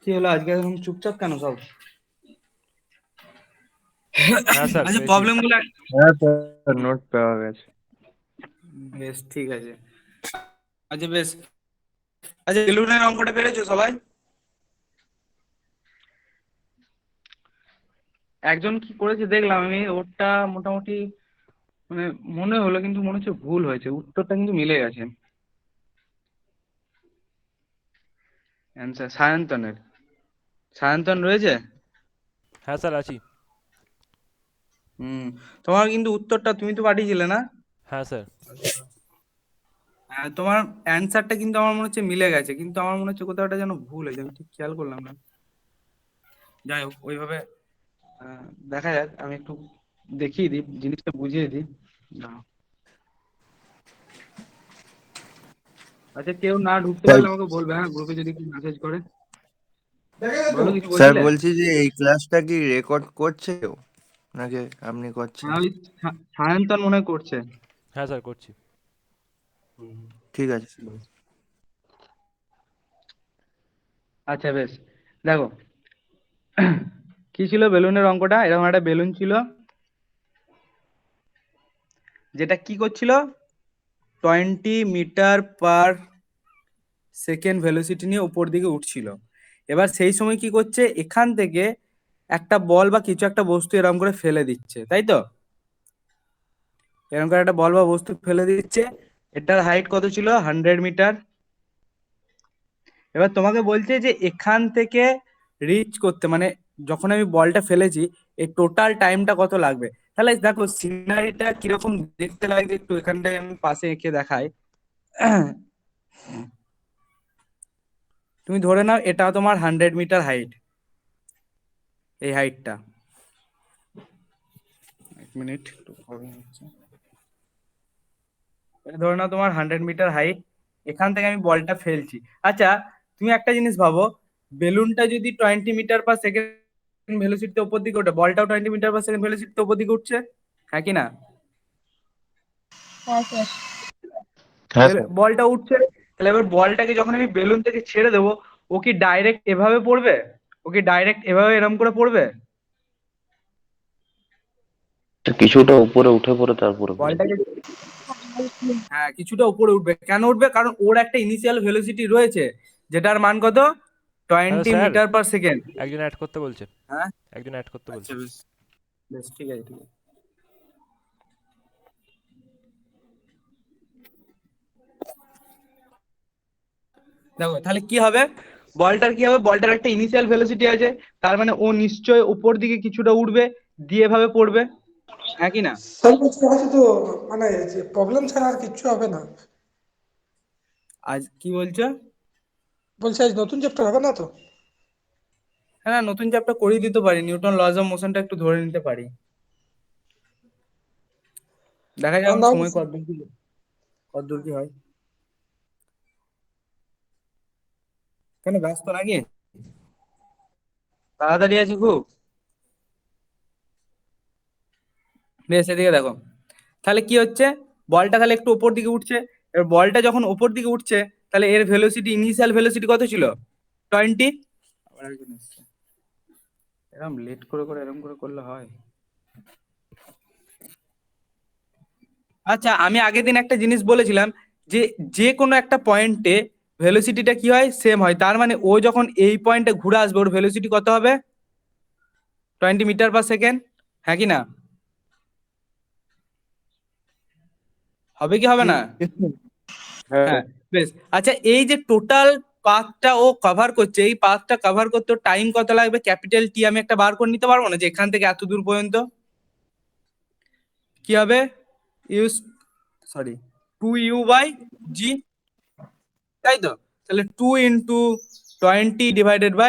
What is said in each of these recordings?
কি হলো আজকে এরকম চুপচাপ কেন সব? হ্যাঁ স্যার আচ্ছা, পেয়েছি। প্রবলেম গুলো হ্যাঁ স্যার, নোট পাওয়া গেছে। বেশ ঠিক আছে। আচ্ছা বেশ, আচ্ছা বেলুনের অঙ্কটা পেরেছো সবাই? একজন কি করেছে দেখলাম আমি, ওরটা মোটামুটি মানে মনে হলো, কিন্তু মনে হচ্ছে ভুল হয়েছে, উত্তরটা কিন্তু মিলে গেছে। অ্যান্সার সায়ন্তনের। সায়ন্তন রয়েছে? হ্যাঁ স্যার আছি। হুম। তোমার কিন্তু উত্তরটা তুমি তো পাঠিয়েছিলে না? হ্যাঁ স্যার। হ্যাঁ, তোমার অ্যান্সারটা কিন্তু আমার মনে হচ্ছে মিলে গেছে, কিন্তু আমার মনে হচ্ছে কোথাও একটা যেন ভুল হয়েছে, আমি ঠিক খেয়াল করলাম না। যাই হোক, ওইভাবে দেখা যাক, আমি একটু দেখিয়ে দিই, জিনিসটা বুঝিয়ে দিই। দাঁড়াও। আচ্ছা, কেউ না ঢুকতে স্যার পারলে আমাকে বলবে, হ্যাঁ, গ্রুপে যদি কেউ মেসেজ করে। বলো, কিছু স্যার বলছিলে? বলছি যে এই ক্লাসটা কি রেকর্ড করছে কেউ, নাকি আপনি করছেন? হ্যাঁ, ওই সায়ন্তন মনে হয় করছে। হ্যাঁ স্যার করছি। হুম। ঠিক আছে। আচ্ছা বেশ, দেখো কি ছিল বেলুনের অঙ্কটা, এরকম একটা বেলুন ছিল, যেটা কি করছিল, 20 মিটার পার সেকেন্ড ভেলোসিটি নিয়ে উপর দিকে উঠছিল। এবার সেই সময় কি করছে, এখান থেকে একটা বল বা কিছু একটা বস্তু এরকম করে ফেলে দিচ্ছে, তাই তো? এরকম করে একটা বল বা বস্তু ফেলে দিচ্ছে। এটার হাইট কত ছিল? 100 মিটার। এবার তোমাকে বলছে যে এখান থেকে রিচ করতে, মানে যখন আমি বলটা ফেলেছি, এই টোটাল টাইমটা কত লাগবে। তাহলে দেখো সিনারিটা কিরকম দেখতে লাগবে, একটু এখানটায় আমি পাশে এঁকে দেখাই। তুমি ধরে নাও এটা তোমার 100 মিটার হাইট, এই হাইটটা। এক মিনিট, একটু problem হচ্ছে। এটা ধরে নাও তোমার 100 মিটার হাইট, এখান থেকে আমি বলটা ফেলছি। আচ্ছা, তুমি একটা জিনিস ভাবো, বেলুনটা যদি 20 মিটার পার সেকেন্ড ভেলোসিটিতে উপর দিকে ওঠে, বলটাও 20 মিটার পার সেকেন্ড ভেলোসিটিতে উপর দিকে উঠছে, হ্যাঁ কি না? হ্যাঁ স্যার। হ্যাঁ স্যার। বলটা উঠছে, তাহলে এবার বলটাকে যখন আমি বেলুন থেকে ছেড়ে দেবো, ও কি ডাইরেক্ট এভাবে পড়বে? ও কি ডাইরেক্ট এভাবে এরম করে পড়বে? কিছুটা উপরে উঠে পড়ে তারপরে পড়বে। বলটাকে, হ্যাঁ, কিছুটা উপরে উঠবে। কেন উঠবে? কারণ ওর একটা ইনিশিয়াল ভেলোসিটি রয়েছে, যেটার মান কত? Hello twenty sir, metre per second একজন অ্যাড করতে বলছে। হ্যাঁ, একজন অ্যাড করতে আচ্ছা বলছে। বেশ, বেশ ঠিক আছে, ঠিক আছে। দেখো তাহলে কি হবে, বলটার কি হবে, বলটার একটা ইনিশিয়াল ভেলোসিটি আছে, তার মানে ও নিশ্চয় উপর দিকে কিছুটা উঠবে, দিয়ে এভাবে পড়বে, হ্যাঁ কি না? স্যার বলছি হয়তো তো মানে প্রবলেম ছাড়া আর কিচ্ছু হবে না। আজ কি বলছো? বলছি আজ নতুন চ্যাপ্টার হবে না তো? হ্যাঁ, নতুন চ্যাপ্টার করিয়ে দিতে পারি, নিউটন লজ অফ মোশনটা একটু ধরে নিতে পারি। দেখা যাক আর এখন না হলে সময় কতদূর কি হয়। কেন, ব্যস্ত নাকি? তাড়াতাড়ি আছি খুব। বেশ, এদিকে দেখো, তাহলে কি হচ্ছে, বলটা তাহলে একটু উপর দিকে উঠছে। এবার বলটা যখন উপর দিকে উঠছে, তাহলে এর ভেলোসিটি, ইনিশিয়াল ভেলোসিটি কত ছিল? 20। আবার একজন এসছে। এরকম লেট করে করে এরকম করে করলে হয়? আচ্ছা, আমি আগের দিন একটা জিনিস বলেছিলাম, যে যে কোনো একটা পয়েন্টে ভেলোসিটিটা কি হয়, সেম হয়। তার মানে ও যখন এই পয়েন্টে ঘুরে আসবে, ওর ভেলোসিটি কত হবে? 20 মিটার পার সেকেন্ড, হ্যাঁ কি না? হবে কি হবে না? হ্যাঁ হ্যাঁ, বেশ। আচ্ছা, এই যে টোটাল পাথটা ও কভার করছে, এই পাথটা কভার করতে টাইম কত লাগবে, ক্যাপিটাল টি আমি একটা বার করে নিতে পারবো না, যে এখান থেকে এত দূর পর্যন্ত কি হবে, ইউ, সরি, 2u/g, তাই তো? তাহলে 2 × 20 /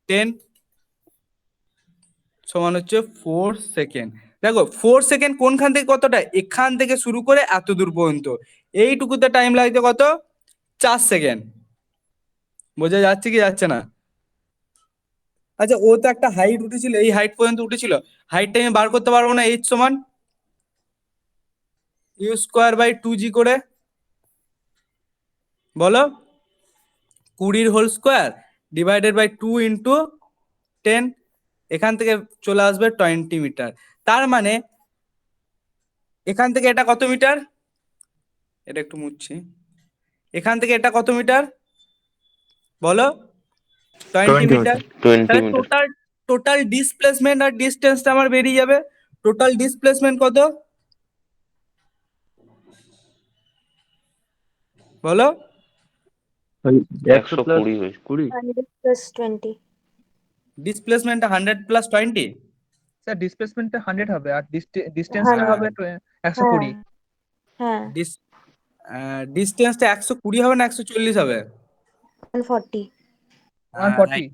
10 সমান হচ্ছে 4 সেকেন্ড। দেখো 4 সেকেন্ড কোনখান থেকে কতটা, এখান থেকে শুরু করে এত দূর পর্যন্ত, এইটুকুতে টাইম লাগছে কত? 4 সেকেন্ড। বোঝা যাচ্ছে কি যাচ্ছে না? আচ্ছা, ও তো একটা হাইট উঠেছিল, এই হাইট পর্যন্ত উঠেছিল, হাইটটা আমি বার করতে পারবো না, এইচ সমান u² / 2g করে, বলো, 20 whole square divided by 2 into 10, এখান থেকে চলে আসবে 20 মিটার। তার মানে এখান থেকে এটা কত মিটার, এটা একটু মুছছি, এখান থেকে এটা কত মিটার বলো, 20 20 মিটার। মিটার। 20 তাহলে মিটার। টোটাল টোটাল ডিসপ্লেসমেন্ট আর ডিস্টেন্সটা আমার বেরিয়ে যাবে। টোটাল ডিসপ্লেসমেন্ট কত বলো? 100 প্লাস 120 হয়েছে। 20। 100 plus 20. Displacement 100 plus 20। স্যার ডিসপ্লেসমেন্টটা 100 হবে আর ডিস্টেন্সটা 100 হবে 120। হ্যাঁ ডিস্টেন্সটা 120 হবে না 140 হবে? 140. 140। right.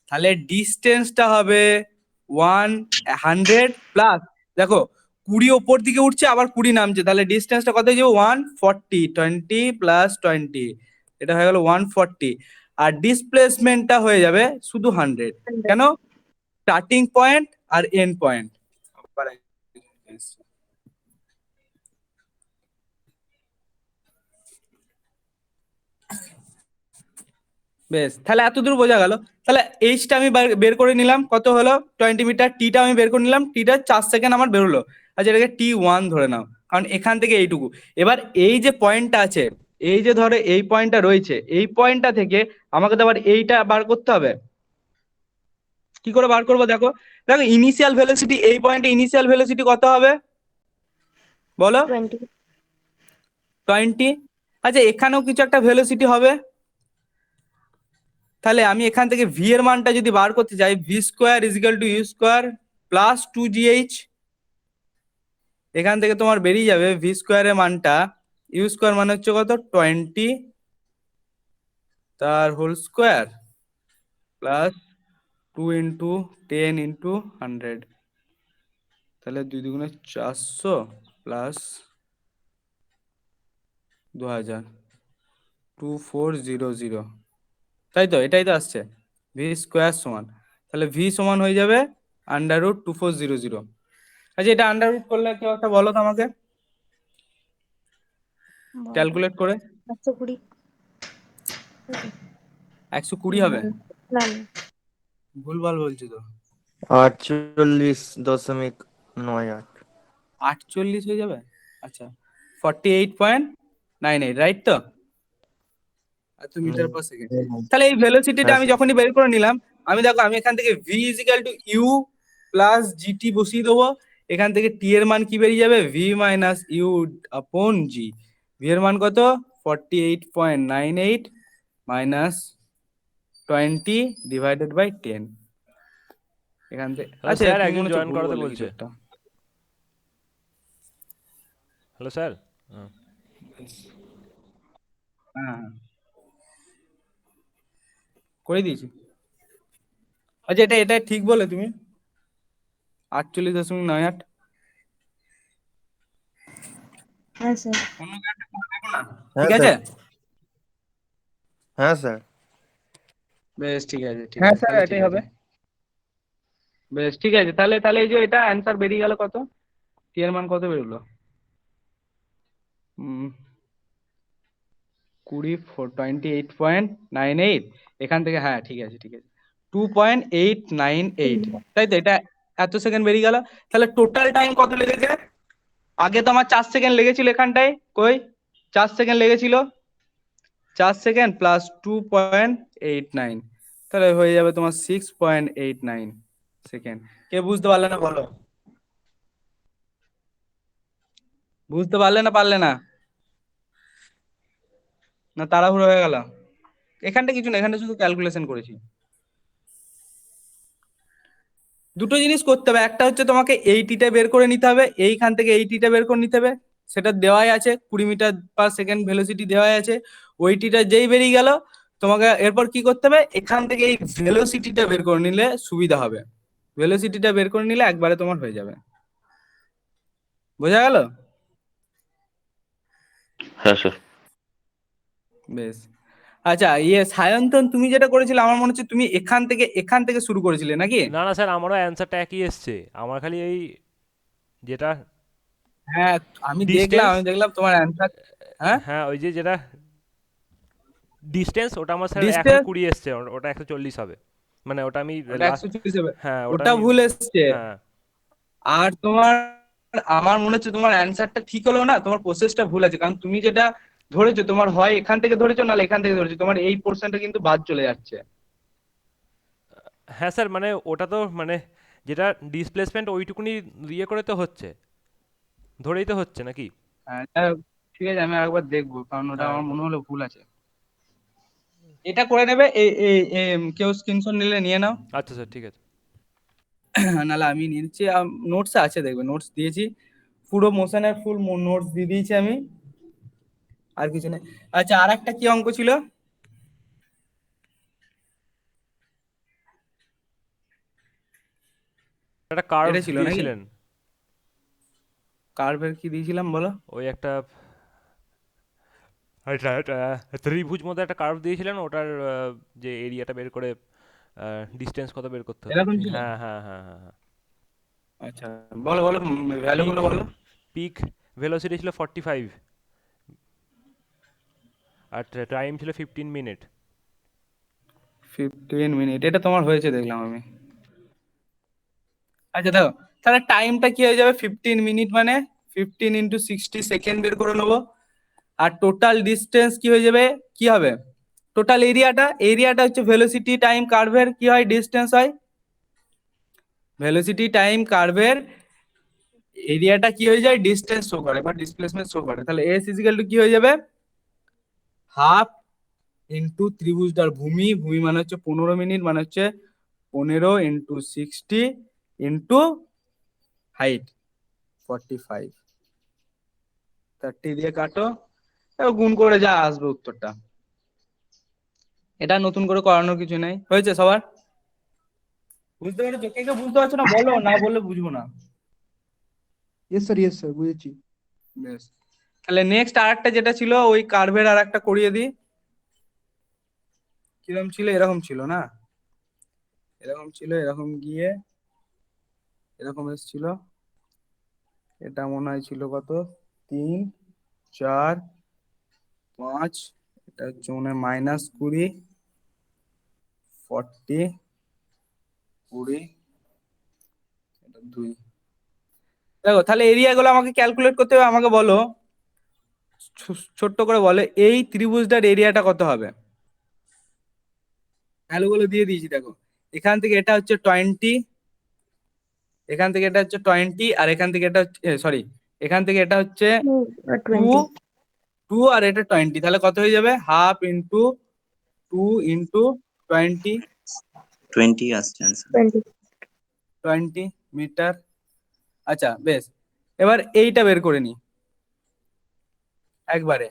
তাহলে ডিস্টেন্সটা হবে 100 প্লাস, দেখো 20 ওপর দিকে উঠছে আবার 20 নামছে, তাহলে ডিস্টেন্সটা কত হয়ে যাবে 140, 20 প্লাস 20, এটা হয়ে গেল 140। আর ডিসপ্লেসমেন্টটা হয়ে যাবে শুধু 100। 100. কেন? স্টার্টিং পয়েন্ট আর এন্ড পয়েন্ট। বেশ, তাহলে এত দূর বোঝা গেল। তাহলে এইচটা আমি বের করে নিলাম, কত হলো 20 মিটার। টিটা আমি বের করে নিলাম, টিটা 4 সেকেন্ড আমার বেরোলো। আচ্ছা এটাকে T1 ধরে নাও, কারণ এখান থেকে এইটুকু। এবার এই যে পয়েন্টটা আছে, এই যে ধরো এই পয়েন্টটা রয়েছে, এই পয়েন্টটা থেকে আমাকে তো আবার এইটা বার করতে হবে। কি করে বার করবো দেখো, দেখো ইনিশিয়াল ভেলোসিটি, এই পয়েন্টে ইনিশিয়াল ভেলোসিটি কত হবে বলো? 20. 20। আচ্ছা এখানেও কিছু একটা ভেলোসিটি হবে, তাহলে আমি এখান থেকে ভি এর মানটা যদি বার করতে চাই, v square is equal to u square plus 2gh, এখান থেকে তোমার বেরিয়ে যাবে ভি স্কোয়ারের মানটা, ইউ স্কোয়ার মানে হচ্ছে কত 20 তার whole square plus 2 into 10 into 100, তাহলে 2 দুগুণে 400 প্লাস 2000, 2400, তাই তো? এটাই তো আসছে ভি স্কোয়ার সমান, তাহলে ভি সমান হয়ে যাবে √2400। আচ্ছা এটা আন্ডার রুট করলে কেউ একটা বলো তো আমাকে, ক্যালকুলেট করে। 120. 120 হবে? না ভুলভাল বলছি তো। 48.98। 48 হয়ে যাবে? আচ্ছা 48.98, রাইট তো? এত মিটার পার সেকেন্ড। তাহলে এই ভেলোসিটিটা আমি যখনই বের করে নিলাম, আমি দেখো আমি এখান থেকে v is equal to u plus gt বসিয়ে দেবো। এখান থেকে টি এর মান কি বেরিয়ে যাবে, ভি মাইনাস ইউ আপন জি। ভি এর মান কত 48.98 মাইনাস 20 ডিভাইডেড বাই 10। এখান থেকে হ্যালো আচ্ছা স্যার, তুমি একজন মনে হচ্ছে জয়েন ভুল করাতে বললে বলছে। কিছু একটা। Hello sir. হ্যাঁ হ্যাঁ, করে দিয়েছি। আচ্ছা এটা এটা ঠিক বলে তুমি, 48.98। হ্যাঁ স্যার। অন্য কাউকে বলবো না, হ্যাঁ ঠিক আছে? স্যার। হ্যাঁ স্যার। বেশ ঠিক আছে, ঠিক হ্যাঁ আছে, স্যার তাহলে ঠিক এটাই হবে। আছে। বেশ ঠিক আছে, তাহলে তাহলে এই যে এটা অ্যান্সার বেরিয়ে গেল কত, টি এর মান কত বেরোলো, 28.98, এখান থেকে হ্যাঁ ঠিক আছে ঠিক আছে 2.898, তাই তো? এটা এত সেকেন্ড বেরিয়ে গেল। তাহলে টোটাল টাইম কত লেগেছে? আগে তো আমার 4 সেকেন্ড লেগেছিল এখানটায়, কই 4 সেকেন্ড লেগেছিল, 4 সেকেন্ড প্লাস 2.89, তাহলে হয়ে যাবে তোমার 6.89 সেকেন্ড। কে বুঝতে পারলে না বলো, বুঝতে পারলে না পারলে না, না তাড়াহুড়ো হয়ে গেল? এখানটা কিছু না, এখানটা শুধু ক্যালকুলেশন করেছি। দুটো জিনিস করতে হবে, একটা হচ্ছে তোমাকে এইটিটা বের করে নিতে হবে, এইখান থেকে এইটিটা বের করে নিতে হবে, সেটা দেওয়াই আছে 20 মিটার পার সেকেন্ড ভেলোসিটি দেওয়াই আছে। ওইটিটা যেই বেরিয়ে গেল, তোমাকে এরপর কি করতে হবে, এখান থেকে এই ভেলোসিটিটা বের করে নিলে সুবিধা হবে। ভেলোসিটিটা বের করে নিলে একবারে তোমার হয়ে যাবে। বোঝা গেল? হ্যাঁ স্যার। বেশ। আচ্ছা সায়ন্তন, তুমি যেটা করেছিলে আমার মনে হচ্ছে তুমি এখান থেকে শুরু করেছিলে নাকি? না না স্যার, আমারও অ্যান্সারটা একই এসছে। আমার খালি এই যেটা হ্যাঁ আমি ডিস্টেন্স, দেখলাম তোমার অ্যান্সার। হ্যাঁ হ্যাঁ ওই যে যেটা ডিস্টেন্স ওটা আমার স্যার ডিস্টেন্স 120 এসছে, ওটা 140 হবে, মানে ওটা আমি ওটা লাস্ট, 140 হবে, হ্যাঁ ওটা আমি, ভুল এসছে। হ্যাঁ আর আমার মনে হচ্ছে তোমার অ্যান্সারটা ঠিক হলো না, তোমার প্রসেসটা ভুল আছে, কারণ তুমি যেটা ধরেছো তোমার হয় এখান থেকে ধরেছো নাহলে এখান থেকে ধরেছো, তোমার এই পোর্শনটা কিন্তু বাদ চলে যাচ্ছে। হ্যাঁ স্যার, মানে ওটা তো মানে যেটা ডিসপ্লেসমেন্ট ওইটুকুনি ইয়ে করে তো হচ্ছে, ধরেই তো হচ্ছে নাকি? হ্যাঁ, যাই হোক, ঠিক আছে, আমি আরেকবার দেখবো, কারণ ওটা হ্যাঁ আমার মনে হলো ভুল আছে। এটা করে নেবে, কেউ স্ক্রিনশট নিলে নিয়ে নাও। আচ্ছা স্যার ঠিক আছে। নাহলে আমি নিয়ে নিচ্ছি, নোটস আছে, দেখবে নোটস দিয়েছি, পুরো মোশনের ফুল নোটস দিয়ে দিয়েছি আমি, আর কিছু নেই। আচ্ছা, আর একটা কি অঙ্ক ছিল? একটা কার্ভ এটা ছিল নাকি? দিয়েছিলেন, কার্ভের কি দিয়েছিলাম বলো? ওই একটা ত্রিভুজ মধ্যে একটা কার্ভ দিয়েছিলেন, ওটার যে এরিয়াটা বের করে ডিস্টেন্স কত বের করতে হবে। এরকম ছিল? হ্যাঁ হ্যাঁ হ্যাঁ হ্যাঁ হ্যাঁ। আচ্ছা, বলো বলো, ভ্যালু পিক গুলো বলো। পিক ভেলোসিটি ছিল 45, আর টাইম ছিল 15 মিনিট। 15 মিনিট, এটা তোমার হয়েছে দেখলাম আমি। আচ্ছা দেখো, তাহলে টাইমটা কি হয়ে যাবে? 15 মিনিট মানে 15 ইন্টু 60 সেকেন্ড বের করে নেবো। আর টোটাল ডিস্টেন্স কি হয়ে যাবে, কি হবে? টোটাল এরিয়াটা হচ্ছে ভেলোসিটি টাইম কার্ভের কি হয়, ডিস্টেন্স হয়। ভেলোসিটি টাইম কার্ভের এরিয়াটা কি হয়ে যায়, ডিস্টেন্স শো করে বা ডিসপ্লেসমেন্ট শো করে। তাহলে এস ইজিক্যাল টু কি হয়ে যাবে, হাফ ইন্টু ত্রিভুজটার ভূমি, মানে হচ্ছে 15 মিনিট, মানে হচ্ছে 15 ইন্টু 60 ইন্টু হাইট 45, 30 দিয়ে কাটো, এবার গুণ করে যা আসবে উত্তরটা। এটা নতুন করে করানোর কিছু নেই, হয়েছে সবার? বুঝতে পেরেছো? কে কে বুঝতে পারছো না বলো, না বললে বুঝবো না। ইয়েস স্যার বুঝেছি। বেশ, তাহলে নেক্সট আরেকটা যেটা ছিল ওই কার্ভের আর একটা করিয়ে দিই। কিরকম ছিল? এরকম ছিল না, এরকম ছিল, এরকম গিয়ে এরকম এসেছিল। এটা মনে হয় ছিল কত, 3, 4, 5, এটা হচ্ছে মনে হয় -20, 40, 20, এটা 2। দেখো, তাহলে এরিয়া গুলো আমাকে ক্যালকুলেট করতে হবে, আমাকে বলো, ছোট্ট করে বলে এই ত্রিভুজটার এরিয়াটা কত হবে। ভ্যালুগুলো দিয়ে দিয়েছি দেখো, এখান থেকে এটা হচ্ছে 20, এখান থেকে এটা হচ্ছে 20, আর এখান থেকে এটা হচ্ছে, সরি, এখান থেকে এটা হচ্ছে 2, 20 2, আর এটা 20, তাহলে কত হয়ে যাবে, হাফ ইন্টু 2 ইন্টু 20, 20 আসছে answer। 20 মিটার। আচ্ছা বেশ, এবার এইটা বের করে নি একবারে,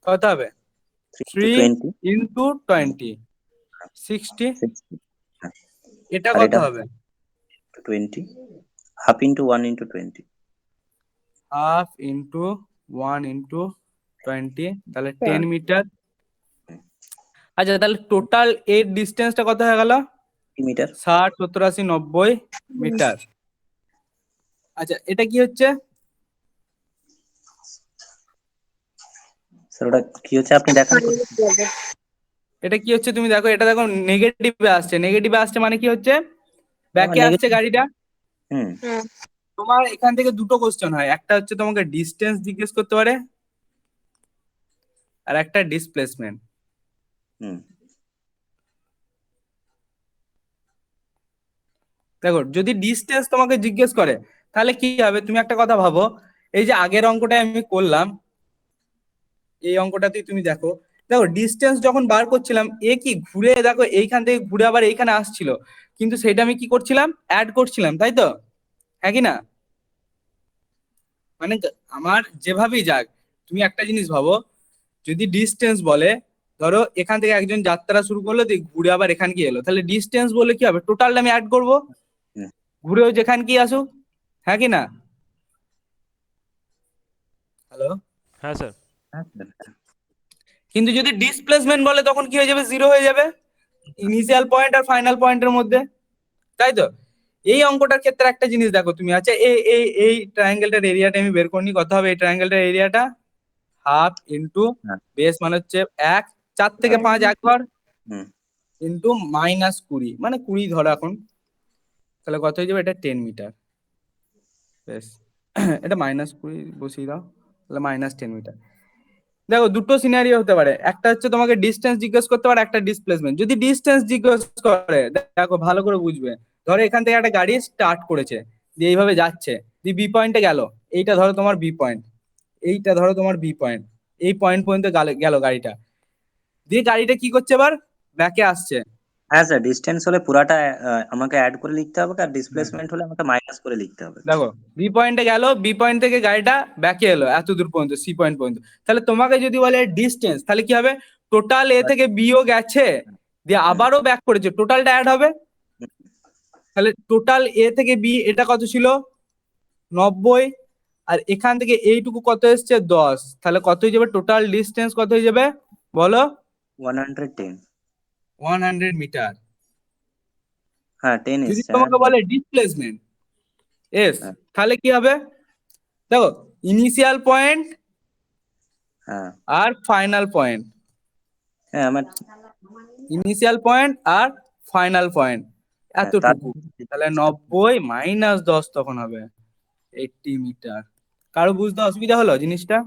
কত হবে, 3 3 to 20 ইন্টু 20, 60, 60, হ্যাঁ। এটা আর কত এটা হবে, 20, half into 1 into 20। Half into 1 into 20, তাহলে 10 মিটার। আচ্ছা, তাহলে টোটাল এর ডিস্টেন্সটা কত হয়ে গেল, মিটার। 60, 70, 80, 90 মিটার। আচ্ছা, এটা কি হচ্ছে, স্যার ওটা কি হচ্ছে আপনি দেখান তো। এটা কি হচ্ছে তুমি দেখো, এটা দেখো নেগেটিভে আসছে, মানে কি হচ্ছে, ব্যাকে আসছে নেগেটিভ। গাড়িটা। হুম। তোমার এখান থেকে দুটো কোশ্চেন হয়, একটা হচ্ছে তোমাকে ডিস্টেন্স জিজ্ঞেস করতে পারে, আর একটা ডিসপ্লেসমেন্ট। হুম। দেখো, যদি ডিস্টেন্স তোমাকে জিজ্ঞেস করে তাহলে কি হবে, তুমি একটা কথা ভাবো, এই যে আগের অঙ্কটা আমি করলাম, এই অঙ্কটাতেই তুমি দেখো, দেখো ডিস্টেন্স যখন বার করছিলাম, এ কি ঘুরে, দেখো এইখান থেকে ঘুরে আবার এইখানে আসছিল, কিন্তু সেটা আমি কি করছিলাম, অ্যাড করছিলাম, তাই তো, হ্যাঁ কি না? মানে আমার যেভাবেই যাক, তুমি একটা জিনিস ভাবো, যদি ডিস্টেন্স বলে, ধরো এখান থেকে একজন যাত্রা শুরু করলো, দিয়ে ঘুরে আবার এখান কি এলো, তাহলে ডিস্টেন্স বলে কি হবে, টোটালটা আমি অ্যাড করবো, হুম। ঘুরেও যেখান কি আসুক, হ্যাঁ কি না? হ্যালো? হ্যাঁ স্যার। হ্যাঁ স্যার। কিন্তু যদি ডিসপ্লেসমেন্ট বলে তখন কি হয়ে যাবে, জিরো হয়ে যাবে ইনিশিয়াল পয়েন্ট আর ফাইনাল পয়েন্টের মধ্যে, তাই তো? এই অঙ্কটার ক্ষেত্রে একটা জিনিস দেখো তুমি, আচ্ছা এই ট্রায়াঙ্গেলটার এরিয়াটা আমি বের করে নিই, কত হবে এই ট্রায়াঙ্গেলটার এরিয়াটা, হাফ ইন্টু হ্যাঁ। বেস মানে হচ্ছে 1, 4 থেকে 5 এক ঘর হুম ইন্টু -20 মানে 20 ধরো এখন, তাহলে কত হয়ে যাবে? এটা 10 মিটার। বেশ, এটা -20 বসিয়ে দাও, তাহলে -10 মিটার। দেখো দুটো সিনারিও হতে পারে, একটা হচ্ছে তোমাকে ডিস্টেন্স জিজ্ঞেস করতে পারে, একটা ডিসপ্লেসমেন্ট। যদি ডিস্টেন্স জিজ্ঞেস করে, দেখো ভালো করে বুঝবে, ধরো এখান থেকে একটা গাড়ি স্টার্ট করেছে, দিয়ে এইভাবে যাচ্ছে, দিয়ে বি পয়েন্টে গেল, এইটা ধরো তোমার বি পয়েন্ট, এইটা ধরো তোমার বি পয়েন্ট, এই পয়েন্ট পর্যন্ত গেল গাড়িটা, দিয়ে গাড়িটা কি করছে, এবার ব্যাকে আসছে। হ্যাঁ স্যার, ডিস্টেন্স হলে পুরাটা আমাকে অ্যাড করে লিখতে হবে, আর ডিসপ্লেসমেন্ট হলে আমাকে মাইনাস করে লিখতে হবে। দেখো বি পয়েন্টে গেল, বি পয়েন্ট থেকে গাড়িটা ব্যাকে এলো এত দূর পর্যন্ত, সি পয়েন্ট পর্যন্ত, তাহলে তোমাকে যদি বলে ডিস্টেন্স, তাহলে কি হবে? টোটাল এ থেকে বিও গেছে, দিয়ে আবারও ব্যাক করেছে, টোটালটা অ্যাড হবে। তাহলে টোটাল এ থেকে বি এটা কত ছিল? 90, আর এখান থেকে এইটুকু কত এসছে? 10, তাহলে কত হয়ে যাবে? টোটাল ডিস্টেন্স কত হয়ে যাবে বলো? 110। 100 মিটার। হ্যাঁ 10 যদি এসছে। তোমাকে বলে ডিসপ্লেসমেন্ট এস, হ্যাঁ তাহলে কি হবে? দেখো ইনিশিয়াল পয়েন্ট হ্যাঁ আর ফাইনাল পয়েন্ট, হ্যাঁ আমার ইনিশিয়াল পয়েন্ট আর ফাইনাল পয়েন্ট হ্যাঁ, এতটুকু, তাহলে 90 -10 তখন হবে 80 মিটার। কারো বুঝতে অসুবিধা হলো জিনিসটা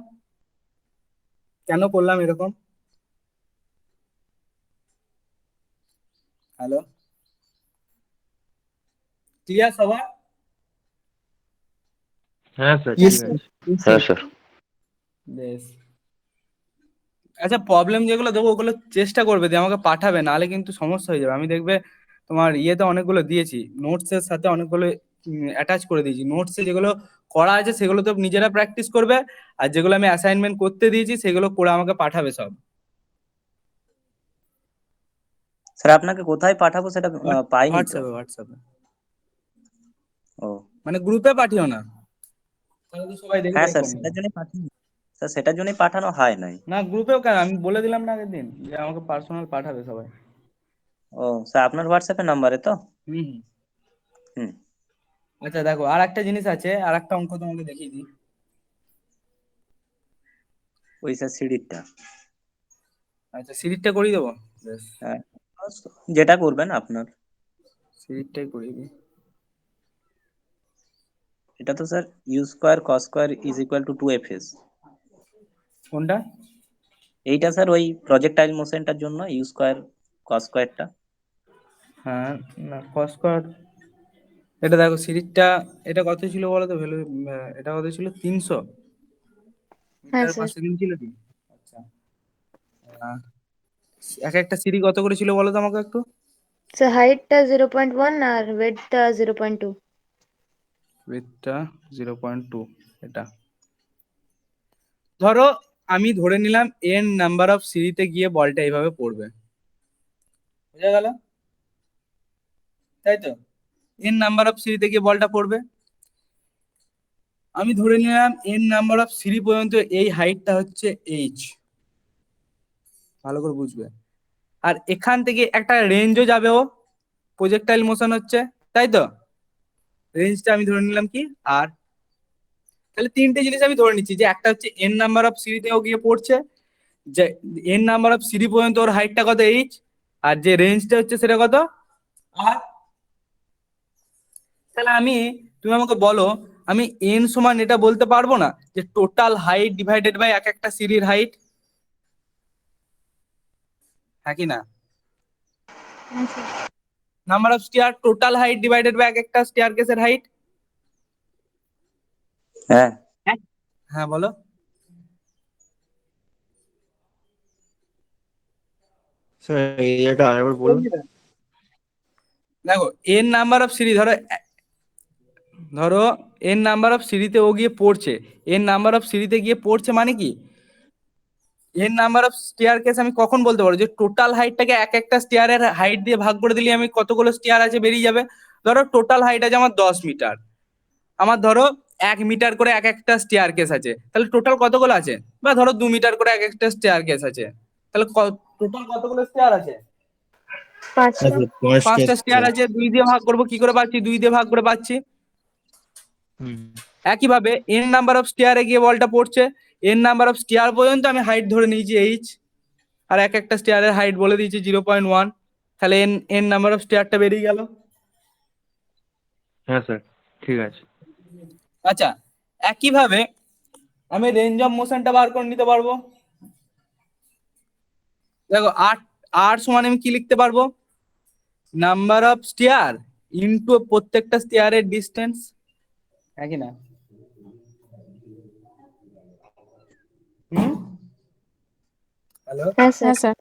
কেন করলাম এরকম? হ্যালো, ক্লিয়ার সবার? হ্যাঁ স্যার, Yes, ঠিক sir. আছে। হ্যাঁ স্যার। বেশ, আচ্ছা প্রবলেম যেগুলো দেবো ওগুলো চেষ্টা করবে দিয়ে আমাকে পাঠাবে, নাহলে কিন্তু সমস্যা হয়ে যাবে। আমি দেখবে তোমার ইয়েতে অনেকগুলো দিয়েছি, নোটস এর সাথে অনেকগুলো অ্যাটাচ করে দিয়েছি, নোটসে যেগুলো করা আছে সেগুলো তো নিজেরা প্র্যাকটিস করবে, আর যেগুলো আমি অ্যাসাইনমেন্ট করতে দিয়েছি সেগুলো করে আমাকে পাঠাবে সব। স্যার আপনাকে কোথায় পাঠাবো সেটা পাইনি তো। হোয়াটসঅ্যাপে, হোয়াটসঅ্যাপে, ও মানে গ্রুপে পাঠিও না, তাহলে তো সবাই দেখবে হ্যাঁ স্যার, এরকম। সেটার জন্যই পাঠানো, স্যার সেটার জন্যই পাঠানো হয় নাই। না গ্রুপেও কেন, আমি বলে দিলাম না আগের দিন যে আমাকে পার্সোনাল পাঠাবে সবাই। ও স্যার, আপনার হোয়াটসঅ্যাপের নাম্বারে তো? হুম হুম। হুম। আচ্ছা দেখো আর একটা জিনিস আছে, আর একটা অঙ্ক তোমাকে দেখিয়ে দিই। ওই স্যার সিঁড়িটা। আচ্ছা সিরিজটা করিয়ে দেবো, বেশ হ্যাঁ, যেটা করবেন আপনার। সিরিজটাই করিয়ে দিই। এটা তো sir u square cos square is equal to 2fs। কোনটা? এইটা স্যার ওই প্রজেক্টাইল মোশনটার জন্য ইউ স্কোয়ার কস স্কোয়ারটা। হ্যাঁ, না কস স্কয়ার, এটা দেখো সিরিজটা, এটা কত ছিল বলো তো ভ্যালু? এটা কত ছিল? 300 হ্যাঁ মিটার পার স্যার। সেকেন্ড ছিল কি? আচ্ছা, আহ, এক একটা সিরি কত করে ছিল বলো তো আমাকে একটু? স্যার হাইটটা 0.1 আর ওয়েটটা 0.2। উইথটা 0.2, এটা ধরো আমি ধরে নিলাম এন নাম্বার অফ সিরিতে গিয়ে বলটা এইভাবে পড়বে, বুঝা গেল? তাই তো, এন নাম্বার অফ সিরিতে গিয়ে বলটা পড়বে, আমি ধরে নিলাম এন নাম্বার অফ সিরি পর্যন্ত এই হাইটটা হচ্ছে এইচ, ভালো করে বুঝবে। আর এখান থেকে একটা রেঞ্জও যাবে, ও প্রজেক্টাইল মোশন হচ্ছে, তাই তো, রেঞ্জটা আমি ধরে নিলাম কি আর, তাহলে তিনটে জিনিস আমি ধরে নিচ্ছি, যে একটা হচ্ছে এন নাম্বার অফ সিরিতেও গিয়ে পড়ছে, যে এন নাম্বার অফ সিরি পর্যন্ত ওর হাইটটা কত এইচ, আর যে রেঞ্জটা হচ্ছে সেটা কত আর। তাহলে আমি, তুমি আমাকে বলো, আমি এন সমান এটা বলতে পারবো না যে টোটাল হাইট ডিভাইডেড বাই এক একটা সিরির হাইট, হ্যাঁ কি না? হ্যাঁ sir. Number of stair, total height divided by এক একটা স্টেয়ার কেসের হাইট। হ্যাঁ হ্যাঁ বলো। স্যার এটা আরেকবার বলুন। দেখো এন নাম্বার অফ সিরি, ধরো ধরো এন নাম্বার অফ সিরিতে ও গিয়ে পড়ছে, এন নাম্বার অফ সিরিতে গিয়ে পড়ছে মানে কি, N number of stair case আমি কখন বলতে পারবো? যে টোটাল হাইটটাকে এক একটা স্টেয়ারের হাইট দিয়ে ভাগ করে দিলে আমি কতগুলো স্টেয়ার আছে বেরিয়ে যাবে। ধরো টোটাল হাইট আছে আমার 10 মিটার, আমার ধরো 1 মিটার করে এক একটা স্টেয়ার কেস আছে, তাহলে টোটাল কতগুলো আছে? বা ধরো 2 মিটার করে এক একটা স্টেয়ার কেস আছে, তাহলে টোটাল কতগুলো স্টেয়ার আছে? 5টা। 5টা স্টেয়ার আছে, 2 দিয়ে ভাগ করবো, কি করে পাচ্ছি? 2 দিয়ে ভাগ করে পাচ্ছি। একইভাবে এন নাম্বার অফ স্টেয়ারে গিয়ে বলটা পড়ছে, এন নাম্বার অফ স্টেয়ার পর্যন্ত আমি হাইট ধরে নিয়েছি এইচ, আর এক একটা স্টেয়ারের হাইট বলে দিয়েছি 0.1, তাহলে এন এন নাম্বার অফ স্টেয়ারটা বেরিয়ে গেল। হ্যাঁ স্যার, ঠিক আছে। আচ্ছা, একইভাবে আমি রেঞ্জ অফ মোশনটা বার করে নিতে পারবো। দেখো আর আর সমান আমি কি লিখতে পারবো, নাম্বার অফ স্টেয়ার ইনটু প্রত্যেকটা স্টেয়ারের ডিস্টেন্স, একই না? হ্যালো, হ্যাঁ স্যার। হ্যাঁ sir.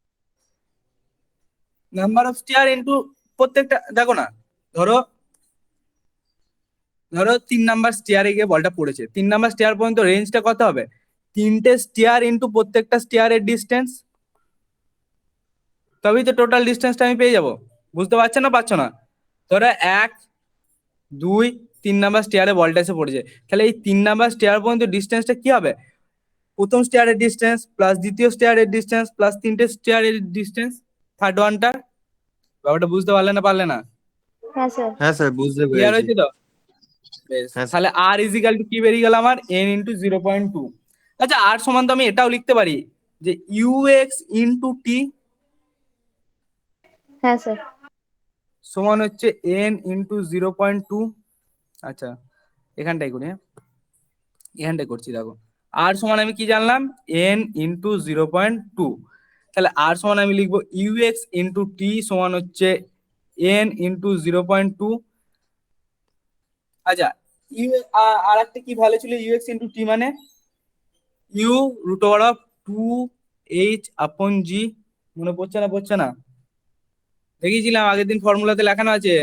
Number of stair into প্রত্যেকটা, দেখো না, ধরো ধরো 3 নাম্বার স্টেয়ারে গিয়ে বলটা পড়েছে, 3 নাম্বার স্টেয়ার পর্যন্ত রেঞ্জটা কত হবে, 3টে স্টেয়ার ইনটু প্রত্যেকটা স্টেয়ারের ডিস্টেন্স, তবেই তো টোটাল ডিস্টেন্সটা আমি পেয়ে যাব। বুঝতে পারছো না পারছো না? ধরো 1 2 3 নাম্বার স্টেয়ারে বলটা এসে পড়েছে, তাহলে এই 3 নাম্বার স্টেয়ার পর্যন্ত ডিস্টেন্সটা কি হবে, প্রথম স্টেয়ারের ডিস্টেন্স প্লাস দ্বিতীয় স্টেয়ারের ডিস্টেন্স প্লাস 3টে স্টেয়ারের ডিস্টেন্স, থার্ড ওয়ানটার। ব্যাপারটা বুঝতে পারলে না পারলে না? হ্যাঁ স্যার। হ্যাঁ স্যার, বুঝতে ক্লিয়ার পেরেছি। হয়েছে তো? বেশ, হ্যাঁ স্যার। তাহলে আর ইজিক্যাল টু কি বেরিয়ে গেল আমার, n ইন্টু 0.2। আচ্ছা, আর সমান তো আমি এটাও লিখতে পারি যে ux ইন্টু টি হ্যাঁ স্যার। সমান হচ্ছে n ইন্টু 0.2। আচ্ছা, এখানটাই করি, হ্যাঁ এখানটাই করছি। দেখো আর সমান আমি কি জানলাম, n ইন্টু 0.2, তাহলে আর সমান আমি লিখবো ux ইন্টু টি সমান হচ্ছে n ইন্টু 0.2। আচ্ছা, ইউ আর একটা কি ভ্যালু ছিল ux ইন্টু টি, মানে you root over of 2h আপন জি, মনে পড়ছে না পড়ছে না? দেখিয়েছিলাম আগের দিন, ফর্মুলাতে লেখানো আছে।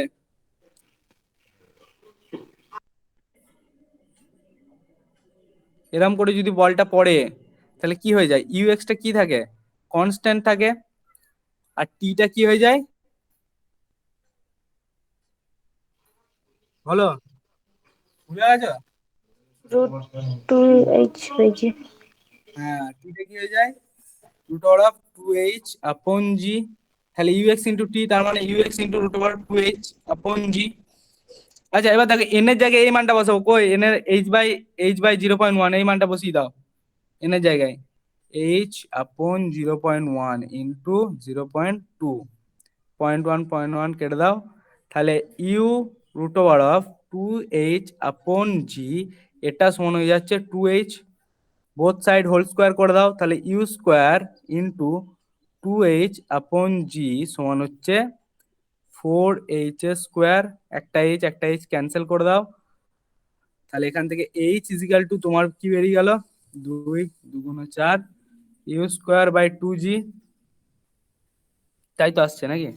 এরম করে যদি বলটা পড়ে তাহলে কি হয়ে যায়, ইউএক্সটা কি থাকে, কনস্ট্যান্ট থাকে, আর টিটা কি হয়ে যায়, বলো, বুঝে গেছো? √2h হয়েছে। হ্যাঁ, টিটা কি হয়ে যায়, রুট ওভার অফ 2h আপন জি, তাহলে ইউএক্স ইন্টু টি তার মানে UX into root over 2h আপন জি। আচ্ছা, এবার দেখো এন এর জায়গায় এই মানটা বসাবো, কই এন এর h বাই 0.1 এই মানটা বসিয়ে দাও এন এর জায়গায়, h আপন 0.1 ইন্টু 0.2, 0.1 কেটে দাও, তাহলে you root over of 2h আপন জি, এটা সমান হয়ে যাচ্ছে 2h, both side whole square করে দাও, তাহলে ইউ স্কোয়ার ইন্টু 2h আপন জি সমান হচ্ছে 4h স্কোয়ার, একটা h ক্যান্সেল করে দাও, তাহলে এখান থেকে h ইজিক্যাল টু তোমার কি বেরিয়ে গেল, 2 2 4 ইউ স্কোয়ার বাই 2g, তাই তো আসছে নাকি?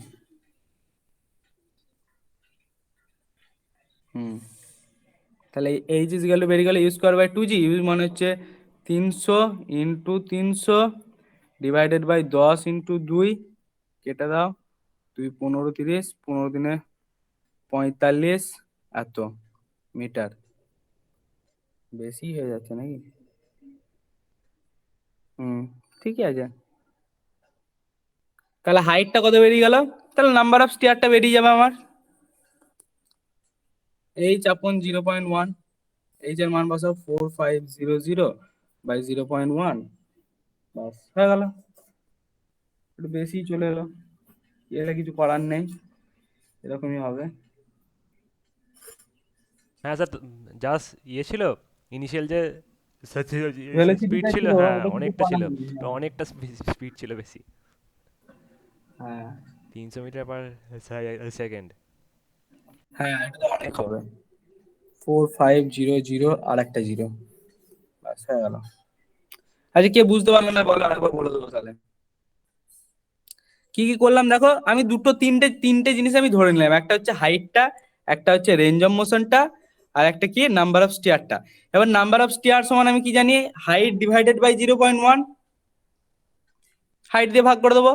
তাহলে এইচ ইজিক্যাল টু বেরিয়ে গেল you square by 2g, you মানে হচ্ছে 300 ইন্টু 300 ডিভাইডেড বাই 10 ইন্টু 2, কেটে দাও, 2 15 30, 15 দিনে 45 এত মিটার, বেশি হয়ে যাচ্ছে নাকি? ঠিকই আছে। তাহলে হাইটটা কত বেরিয়ে গেল, তাহলে নাম্বার অফ স্টেয়ারটা বেরিয়ে যাবে আমার, h আপন 0.1, h এর মান বসাও 4500 বাই 0.1, বাস হয়ে গেল। একটু বেশি চলে এলো, এটা কিছু করার নেই, এরকমই হবে। হ্যাঁ স্যার, জাস্ট ইয়ে ছিল ইনিশিয়াল যে স্পিড ভেলোসিটিটা ছিল, ছিল, হ্যাঁ ওটা কিছু অনেকটা ছিল, করার নেই। অনেকটা স্পিড ছিল বেশি, হ্যাঁ 300 মিটার পার সেকেন্ড। হ্যাঁ, এটা তো অনেক হবে, 4500 আর একটা জিরো, বাস হয়ে গেল। আচ্ছা, কে বুঝতে পারলো না বলো, আরেকবার বলে দেবো তাহলে। কি কি করলাম দেখো, আমি তিনটে জিনিস আমি ধরে নিলাম, একটা হচ্ছে হাইটটা, একটা হচ্ছে রেঞ্জ অফ মোশনটা, আর একটা কি নাম্বার অফ স্টেয়ারটা। এবার নাম্বার অফ স্টেয়ার সমান আমি কি জানি, হাইট ডিভাইডেড বাই 0.1, হাইট দিয়ে ভাগ করে দেবো,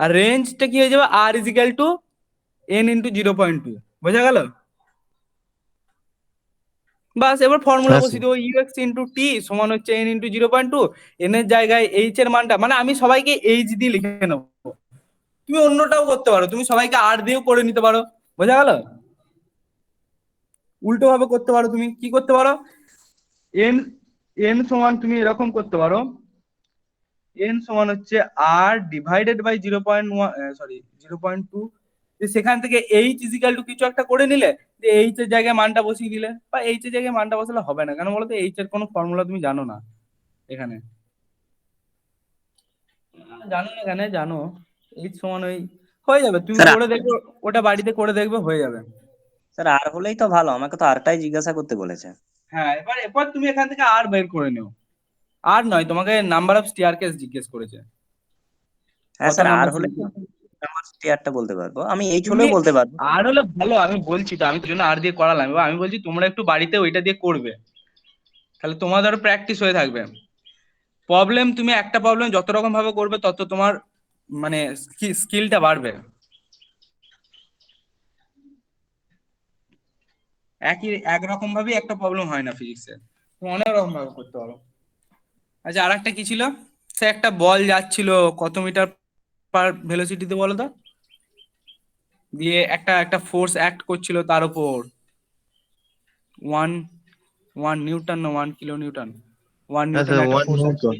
আর রেঞ্জটা কি হয়ে যাবে, আর ইজিক্যাল টু n ইন্টু 0.2, বোঝা গেল? বাস, এবার ফর্মুলা হ্যাঁ বসিয়ে স্যার। দেবো, ইউএক্স ইন্টু টি সমান হচ্ছে n ইন্টু 0.2, n এর জায়গায় h এর মানটা, মানে আমি সবাইকে h দিয়ে লিখে নেবো, তুমি অন্যটাও করতে পারো, তুমি সবাইকে আর দিয়েও করে নিতে পারো, বোঝা গেল? উল্টো ভাবে করতে পারো, তুমি কি করতে পারো, n n সমান তুমি এরকম করতে পারো, এন সমান হচ্ছে আর ডিভাইডেড বাই 0.1 সরি 0.2, সেখান থেকে এইচ ইজিক্যাল টু কিছু একটা করে নিলে, যে এইচ এর জায়গায় মানটা বসিয়ে দিলে, বা এইচ এর জায়গায় মানটা বসালে হবে না, কেন বলো তো, এইচ এর কোনো ফর্মুলা তুমি জানো না এখানে, জানো না এখানে, জানো এইচ সমান ওই হয়ে যাবে, তুমি স্যার করে দেখবে, ওটা বাড়িতে করে দেখবে হয়ে যাবে। স্যার আর হলেই তো ভালো, আমাকে তো আরটাই জিজ্ঞাসা করতে বলেছে। হ্যাঁ, এবার এরপর তুমি এখান থেকে আর বের করে নিও, আর নয়, তোমাকে নাম্বার অফ স্টেয়ারকেস জিজ্ঞেস করেছে, হ্যাঁ কত স্যার আর নাম্বার হলে সিঁড়ি। আমার স্টেয়ারটা বলতে পারবো, আমি এইচ তুমি হলেও বলতে পারবো। আর হলে ভালো, আমি বলছি তো, আমি তোর জন্য আর দিয়ে করালাম, এবার আমি বলছি তোমরা একটু বাড়িতে ওইটা দিয়ে করবে, তাহলে তোমাদের প্র্যাকটিস হয়ে থাকবে। প্রবলেম তুমি একটা প্রবলেম যত রকম ভাবে করবে তত তোমার মানে স্কিলটা বাড়বে। একরকম ভাবে একটা প্রবলেম হয় না ফিজিক্সে, তুমি অনেক রকম ভাবে করতে পারো। আচ্ছা, আর একটা কি ছিল, সে একটা বল যাচ্ছিল কত মিটার পার ভেলোসিটিতে বলো তো, দিয়ে একটা একটা ফোর্স অ্যাক্ট করছিল তার উপর, ওয়ান ওয়ান নিউটন না 1 কিলো নিউটন, 1 নিউটন আচ্ছা, একটা ওয়ান ফোর্স, নিউটন।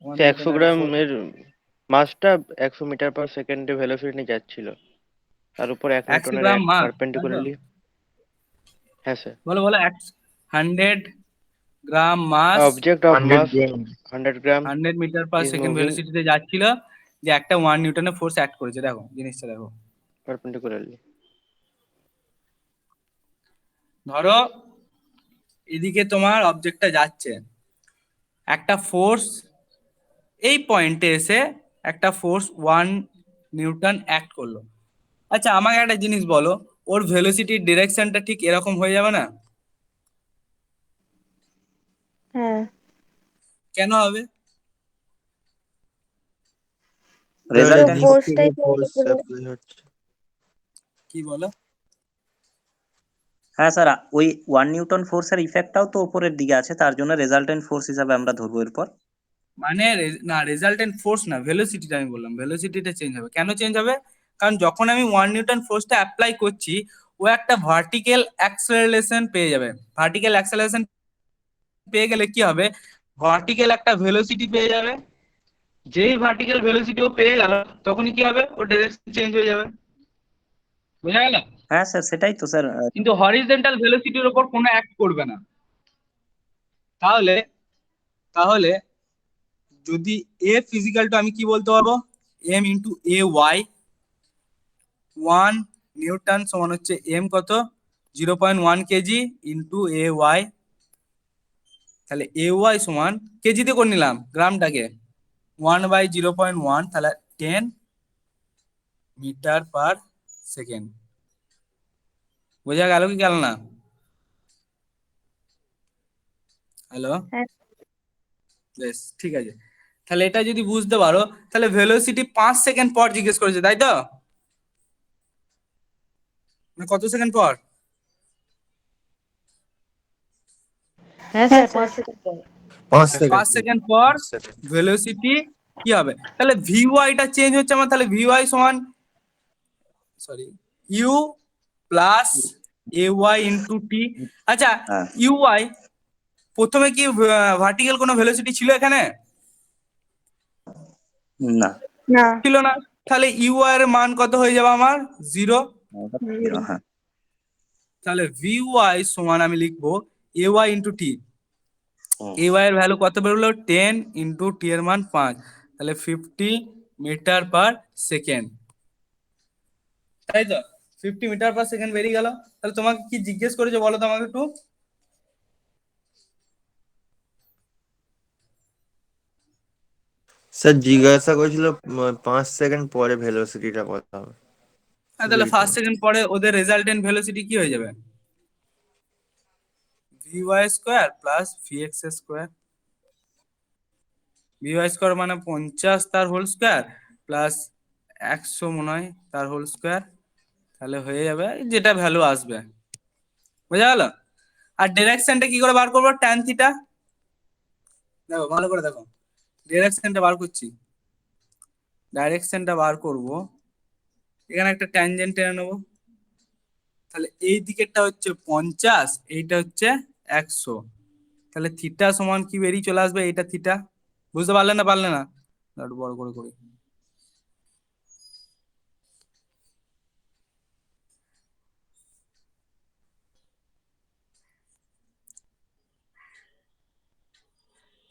1 নিউটন 100 একটা গ্রাম ফোর্স। এর মাসটা 100 মিটার পার সেকেন্ডে ভেলোসিটি নিয়ে যাচ্ছিল, তার উপর 1 একশো নিউটনের গ্রাম এক মাস তাই তো? পারপেন্ডিকুলারলি। হ্যাঁ স্যার। বলো বলো, 100 gram mass, object of 100 mass gram. 100 gram 100 metre per is second moving ভেলোসিটিতে যাচ্ছিল, যে একটা 1 নিউটনের ফোর্স অ্যাক্ট করেছে, দেখো জিনিসটা দেখো। perpendicularly. ধরো এদিকে তোমার অবজেক্টটা যাচ্ছে, একটা ফোর্স এই পয়েন্টে এসে একটা ফোর্স 1 নিউটন অ্যাক্ট করলো। আচ্ছা, আমাকে একটা জিনিস বলো, ওর ভেলোসিটির ডিরেকশনটা ঠিক এরকম হয়ে যাবে না? হ্যাঁ, কেন হবে? তো রেজাল্টেন্ট ফোর্সটাই ফোর্স অ্যাপ্লাই হচ্ছে। কি বলো? হ্যাঁ স্যার, ওই 1 নিউটন ফোর্সের ইফেক্টটাও তো উপরের দিকে আছে, তার জন্য রেজাল্টেন্ট ফোর্স হিসাবে আমরা ধরবো এরপর। মানে না, রেজাল্টেন্ট ফোর্স না, ভেলোসিটিটা আমি বললাম, ভেলোসিটিটা চেঞ্জ হবে। কেন চেঞ্জ হবে? কারণ যখন আমি 1 নিউটন ফোর্সটা অ্যাপ্লাই করছি, ও একটা ভার্টিক্যাল অ্যাক্সেলারেশন পেয়ে যাবে। ভার্টিক্যাল অ্যাক্সেলারেশন পেয়ে গেলে কি হবে, ভার্টিক্যাল একটা ভেলোসিটি পেয়ে যাবে, যেই ভার্টিক্যাল ভেলোসিটি ও পেয়ে গেল, তখনই কি হবে, ওর ডাইরেকশন চেঞ্জ হয়ে যাবে। বুঝা গেল? হ্যাঁ স্যার, সেটাই তো স্যার। কিন্তু হরিজন্টাল ভেলোসিটির উপর কোনো অ্যাক্ট করবে না। তাহলে তাহলে যদি এ ফিজিক্যাল টু আমি কি বলতে পারবো, M into A Y, 1 Newton সমান হচ্ছে এম কত, 0.1 কেজি ইন্টু এ ওয়াই, তাহলে এ ওয়াই সমান কেজিতে করে নিলাম গ্রামটাকে, 1/0.1, তাহলে 10 মিটার পার সেকেন্ড। বোঝা গেল কি গেল না? হ্যালো, হ্যাঁ, বেশ ঠিক আছে। তাহলে এটা যদি বুঝতে পারো, তাহলে ভেলোসিটি 5 সেকেন্ড পর জিজ্ঞেস করেছে, তাই তো? মানে কত সেকেন্ড পর? হ্যাঁ স্যার, 5 সেকেন্ড পর। 5 সেকেন্ড। 5 সেকেন্ড পর ভেলোসিটি কি হবে, তাহলে ভি ওয়াইটা চেঞ্জ হচ্ছে আমার, তাহলে ভি ওয়াই সমান sorry U plus A Y into T. আচ্ছা, হ্যাঁ। ইউ ওয়াই প্রথমে কি ভার্টিক্যাল কোনো ভেলোসিটি ছিল এখানে? না। না, ছিল না, তাহলে ইউ এর মান কত হয়ে যাবে আমার, 0। হ্যাঁ। তাহলে ভি ওয়াই সমান আমি লিখবো এ Y into T. Hmm. A Y এর ভ্যালু কত বেরোলো, 10 ইন্টু টি এর মান 5, তাহলে 50 মিটার পার সেকেন্ড, তাই তো? 50 মিটার পার সেকেন্ড বেরিয়ে গেল। তাহলে তোমাকে কি জিজ্ঞেস করেছে বলো তো আমাকে একটু? স্যার জিজ্ঞাসা করেছিল 5 সেকেন্ড পরে ভেলোসিটিটা কত হবে। তাহলে 5 সেকেন্ড পরে ওদের রেজাল্টেন্ট ভেলোসিটি কি হয়ে যাবে, v y square plus v x square. V y square মানে 50 তার হোল স্কোয়ার প্লাস 100 মনে হয় তার হোল স্কোয়ার, তাহলে হয়ে যাবে যেটা ভ্যালু আসবে। বোঝা গেল? আর ডিরেকশনটা কি করে বার করবো, ট্যান থিটা। দেখো ভালো করে দেখো, ডিরেকশনটা বার করছি, ডাইরেকশনটা বার করব, এখানে একটা ট্যানজেন্ট টেনে নেবো, তাহলে এই দিকেরটা হচ্ছে 50, এইটা হচ্ছে 100, তাহলে থিটা সমান কি বেরিয়ে চলে আসবে, এইটা থিটা। বুঝতে পারলে না? একটু বড় করে করি।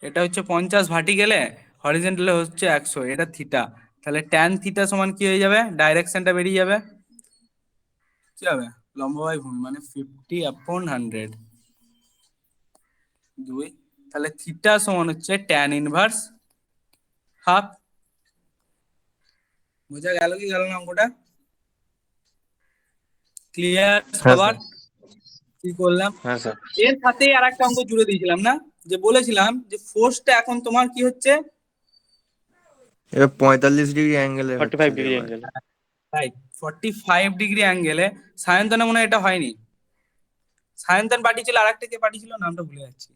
এটা হচ্ছে 50 ভার্টিক্যালে, হরিজন্টালে হচ্ছে 100, এটা থিটা। তাহলে ট্যান থিটা সমান কি হয়ে যাবে? ডাইরেকশনটা বেরিয়ে যাবে, কি হবে? লম্ব বাই ভূমি মানে 50/100 2। তাহলে থিটা সমান হচ্ছে ট্যান ইনভার্স হাফ। বোঝা গেল কি গেল না অঙ্কটা? ক্লিয়ার হ্যাঁ সবার? স্যার। কি করলাম হ্যাঁ স্যার। এর সাথেই আর একটা অঙ্ক জুড়ে দিয়েছিলাম না, যে বলেছিলাম যে ফোর্সটা এখন তোমার কি হচ্ছে? এবার 45 ডিগ্রি অ্যাঙ্গেলে 45 হচ্ছে ডিগ্রি এবার। অ্যাঙ্গেল। রাইট, 45 ডিগ্রি অ্যাঙ্গেলে। সায়ন্তনে মনে হয় এটা হয়নি। সায়ন্তন পাঠিয়েছিল, আর একটা কে পাঠিয়েছিল নামটা ভুলে যাচ্ছি,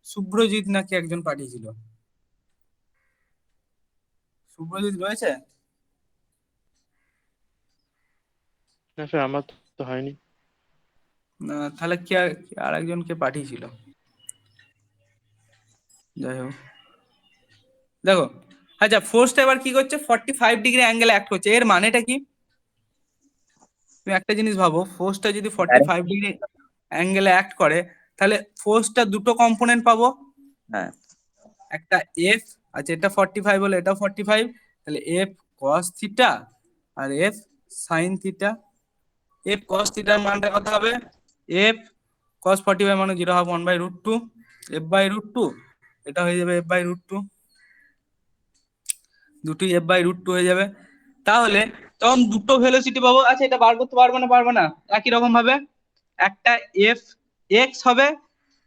শুভ্রজিৎ নাকি একজন পাঠিয়েছিল। শুভ্রজিৎ রয়েছে? না স্যার, আমার তো হয়নি। না, তাহলে কে আর একজনকে পাঠিয়েছিল? যাই হোক, দেখো, আচ্ছা ফোর্সটা এবার কি করছে? 45 ডিগ্রি অ্যাঙ্গেলে অ্যাক্ট করছে। এর মানেটা কি? তুমি একটা জিনিস ভাবো, ফোর্সটা যদি 45 ডিগ্রি অ্যাঙ্গেলে অ্যাক্ট করে, তাহলে ফোর্সটা দুটো কম্পোনেন্ট পাবো। হ্যাঁ একটা এফ, আচ্ছা এটা 45 হলে এটাও 45, তাহলে এফ কস থিটা আর F sine theta. F cos থিটার মানটা কত হবে? এফ কস 45 মানে 0/1/√2, f/√2, এটা হয়ে যাবে f/√2, দুটোই f/√2 হয়ে যাবে। তাহলে তখন দুটো ভেলোসিটি পাবো। আচ্ছা এটা বার করতে পারবে না একই রকম ভাবে? একটা এফ এক্স হবে,